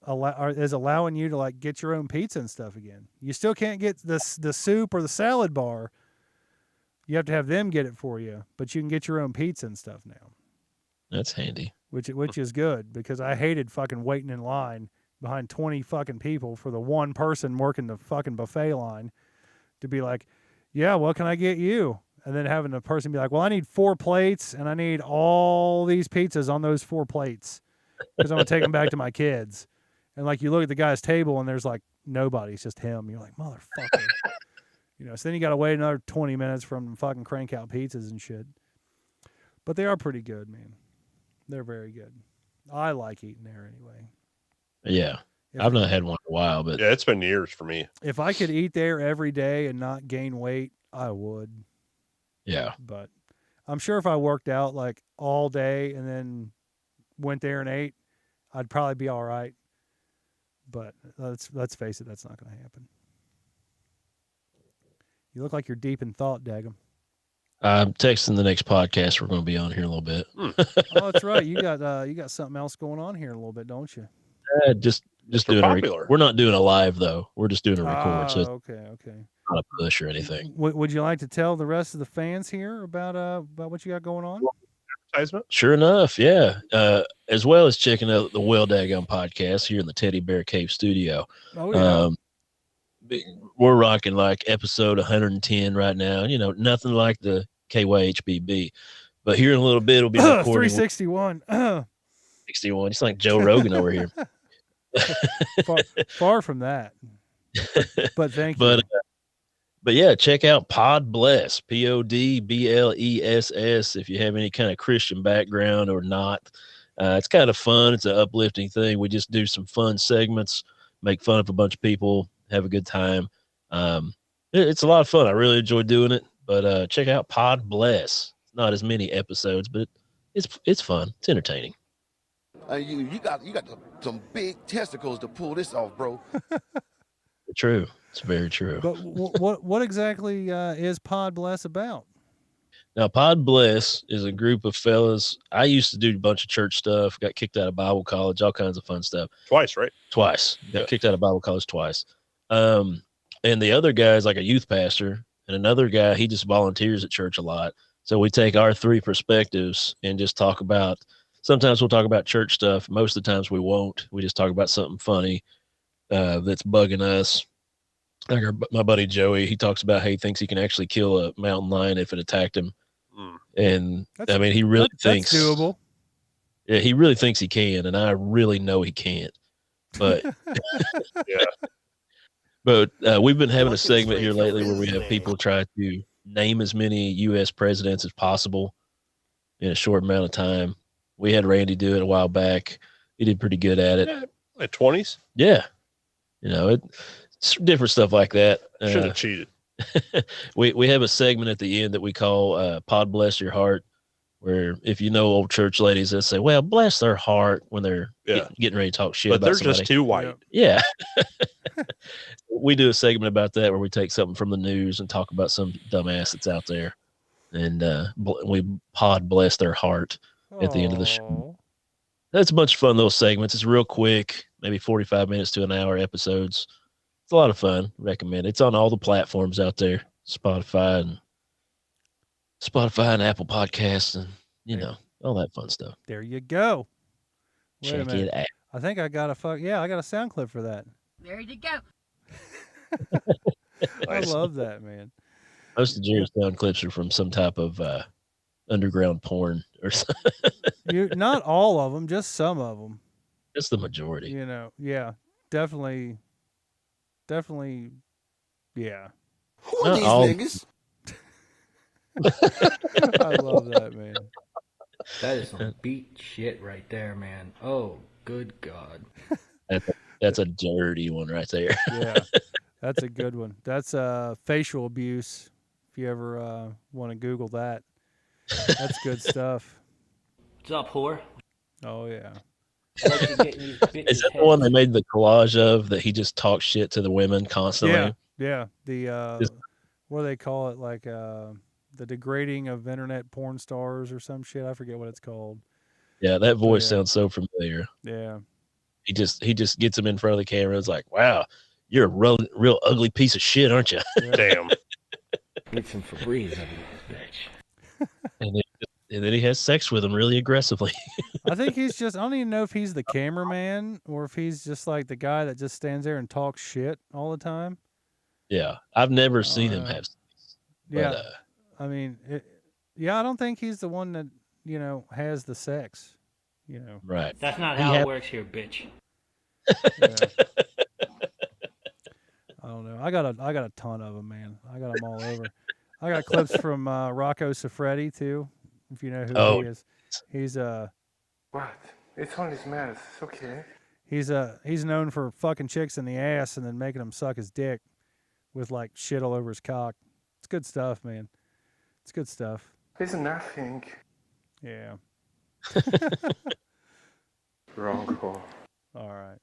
is allowing you to like get your own pizza and stuff again. You still can't get the soup or the salad bar. You have to have them get it for you, but you can get your own pizza and stuff now.
That's handy.
Which is good because I hated fucking waiting in line behind 20 fucking people for the one person working the fucking buffet line to be like, yeah, what can I get you? And then having the person be like, well, I need 4 plates and I need all these pizzas on those 4 plates because I'm going to take them back to my kids. And like you look at the guy's table and there's like nobody. It's just him. You're like, motherfucker. So then you got to wait another 20 minutes for them to fucking crank out pizzas and shit. But they are pretty good, man. They're very good. I like eating there anyway.
Yeah. I've not had one in a while, but
yeah, it's been years for me.
If I could eat there every day and not gain weight, I would.
Yeah.
But I'm sure if I worked out like all day and then went there and ate, I'd probably be all right. But let's face it, that's not going to happen. You look like you're deep in thought, Daggum.
I'm texting the next podcast. We're going to be on here a little bit.
Oh, that's right. You got something else going on here a little bit, don't you?
Just doing we're not doing a live though. We're just doing a record. So
okay.
Not a push or anything.
Would you like to tell the rest of the fans here about what you got going on?
Advertisement?
Sure enough, yeah. As well as checking out the Welldagum podcast here in the Teddy Bear Cave studio.
Oh yeah.
We're rocking like episode 110 right now. Nothing like the KYHBB, but here in a little bit it'll be recording
361.
61. It's like Joe Rogan over here.
far from that. But thank you.
But yeah, check out Pod Bless, PODBLESS, if you have any kind of Christian background or not. It's kind of fun. It's an uplifting thing. We just do some fun segments, make fun of a bunch of people, have a good time. It's a lot of fun. I really enjoy doing it. But check out Pod Bless. Not as many episodes, but it's fun. It's entertaining.
You got some big testicles to pull this off, bro.
True. It's very true.
But what exactly is Pod Bless about?
Now, Pod Bless is a group of fellas. I used to do a bunch of church stuff, got kicked out of Bible college, all kinds of fun stuff.
Twice, right?
Twice. Got
Yeah.
kicked out of Bible college twice. And the other guy is like a youth pastor, and another guy, he just volunteers at church a lot. So we take our three perspectives and just talk about, sometimes we'll talk about church stuff. Most of the times we won't. We just talk about something funny that's bugging us. Like my buddy Joey, he talks about how he thinks he can actually kill a mountain lion if it attacked him. And I mean, he really thinks
that's doable.
Yeah, he really thinks he can, and I really know he can't. But
Yeah.
But we've been having a segment here lately where we have people try to name as many U.S. presidents as possible in a short amount of time. We had Randy do it a while back. He did pretty good at it.
Yeah, like 20s.
Yeah, it's different stuff like that.
Should have cheated.
We have a segment at the end that we call "Pod Bless Your Heart," where if you know old church ladies, they'll say, "Well, bless their heart" when they're getting ready to talk shit.
But
about
they're
somebody.
just too white.
Yeah. We do a segment about that where we take something from the news and talk about some dumbass that's out there, and we pod bless their heart at the end of the show. That's a bunch of fun little segments. It's real quick, maybe 45 minutes to an hour episodes. It's a lot of fun. Recommend it. It's on all the platforms out there, Spotify and Apple Podcasts, and all that fun stuff.
There you go. Wait
Check
a minute.
it out.
I think I got I got a sound clip for that.
There you go.
I love that, man.
Most of Jerry's sound clips are from some type of underground porn or something.
Not all of them, just some of them.
That's the majority.
Yeah, definitely, yeah.
Who are these niggas?
I love that, man.
That is some beat shit right there, man. Oh, good God.
That's a dirty one right there.
Yeah, that's a good one. That's facial abuse. If you ever want to Google that, that's good stuff.
What's up, whore?
Oh yeah.
Is that the one they made the collage of that he just talks shit to the women constantly?
Yeah. The what do they call it? Like the degrading of internet porn stars or some shit. I forget what it's called.
Yeah, that voice sounds so familiar.
Yeah.
He just gets him in front of the camera. It's like, wow, you're a real ugly piece of shit, aren't you?
Yeah.
Damn.
Need some Febreze under this bitch.
And then he has sex with him really aggressively.
I think I don't even know if he's the cameraman or if he's just like the guy that just stands there and talks shit all the time.
Yeah, I've never seen him have sex.
Yeah. I mean, I don't think he's the one that, has the sex,
Right.
That's not how it works here, bitch.
Yeah. I don't know. I got a ton of them, man. I got them all over. I got clips from Rocco Siffredi too, if you know who he is. He's
What? It's only smells. It's okay.
He's known for fucking chicks in the ass and then making them suck his dick with like shit all over his cock. It's good stuff, man. It's good stuff.
It's nothing.
Yeah.
Wrong hole.
All right.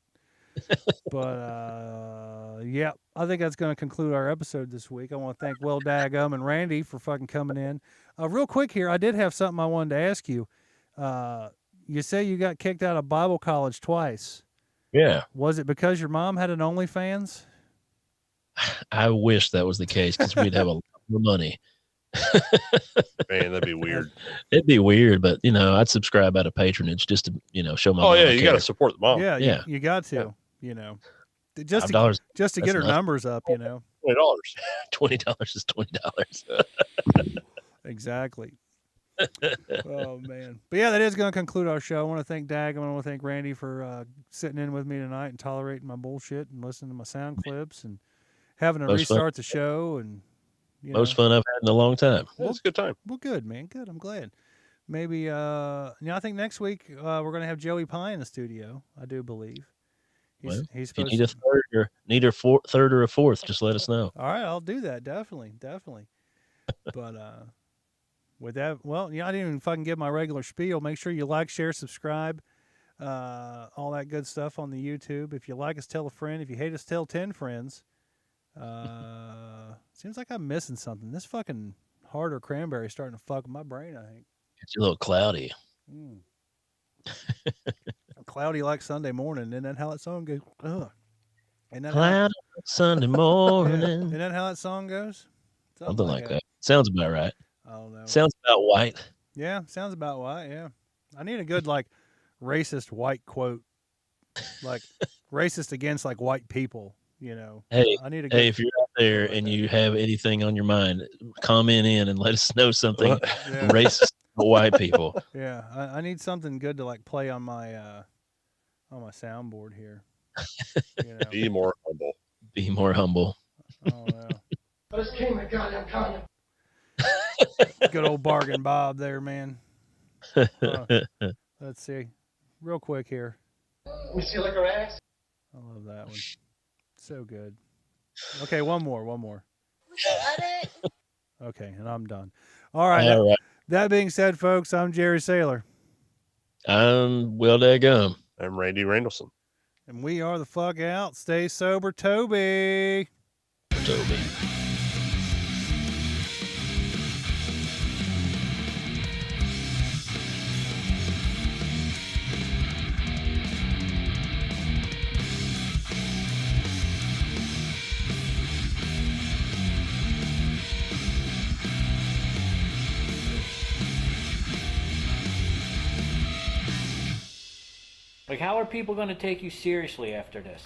But yeah, I think that's going to conclude our episode this week. I want to thank Welldagum and Randy for fucking coming in. Real quick here, I did have something I wanted to ask you. You say you got kicked out of Bible college twice.
Yeah.
Was it because your mom had an Onlyfans?
I wish that was the case because we'd have a lot more money.
Man, that'd be weird.
It'd be weird, but I'd subscribe out of patronage just to show my.
Oh
mom
yeah,
I
you
care.
got to support the mom.
Yeah, you got to. Just
$5,
to get her
nothing.
numbers up.
$20.
$20 is $20.
Exactly. Oh man, but yeah, that is going to conclude our show. I want to thank Dag. I want to thank Randy for sitting in with me tonight and tolerating my bullshit and listening to my sound clips and having to restart the show and
most fun I've had in a long time.
Yeah, it's a good time.
Well, good man, good. I'm glad. Maybe I think next week we're going to have Joey Pye in the studio. I do believe. He's
if you
supposed
need a third or a fourth, just let us know.
All right, I'll do that. Definitely. But with that, well, I didn't even fucking give my regular spiel. Make sure you like, share, subscribe, all that good stuff on the YouTube. If you like us, tell a friend. If you hate us, tell 10 friends. Seems like I'm missing something. This fucking harder cranberry starting to fuck with my brain, I think.
It's a little cloudy.
Cloudy like Sunday morning. Isn't that how that song goes? Ugh. Isn't that
Cloud Sunday
Yeah.
morning.
Isn't that how that song goes?
Something like that. Sounds about right.
I don't know.
Sounds about white.
Yeah, sounds about white. Yeah. I need a good, like, racist white quote. Like, racist against, like, white people, you know.
Hey,
I need a good
hey, if you're out there and you have anything on your mind, comment in and let us know something
Yeah.
racist about white people.
Yeah, I need something good to like play on my soundboard here. You know.
Be more humble.
Be more humble.
Oh yeah.
I just came to goddamn condom.
Good old bargain Bob there, man. Let's see. Real quick here.
We see like her ass.
I love that one. So good. Okay, one more. Okay, and I'm done. All right.
All right.
That being said, folks, I'm Jerry Saylor.
I'm Welldagum.
I'm Randy Randalmen.
And we are the fuck out. Stay sober, Toby.
Toby.
Like, how are people going to take you seriously after this?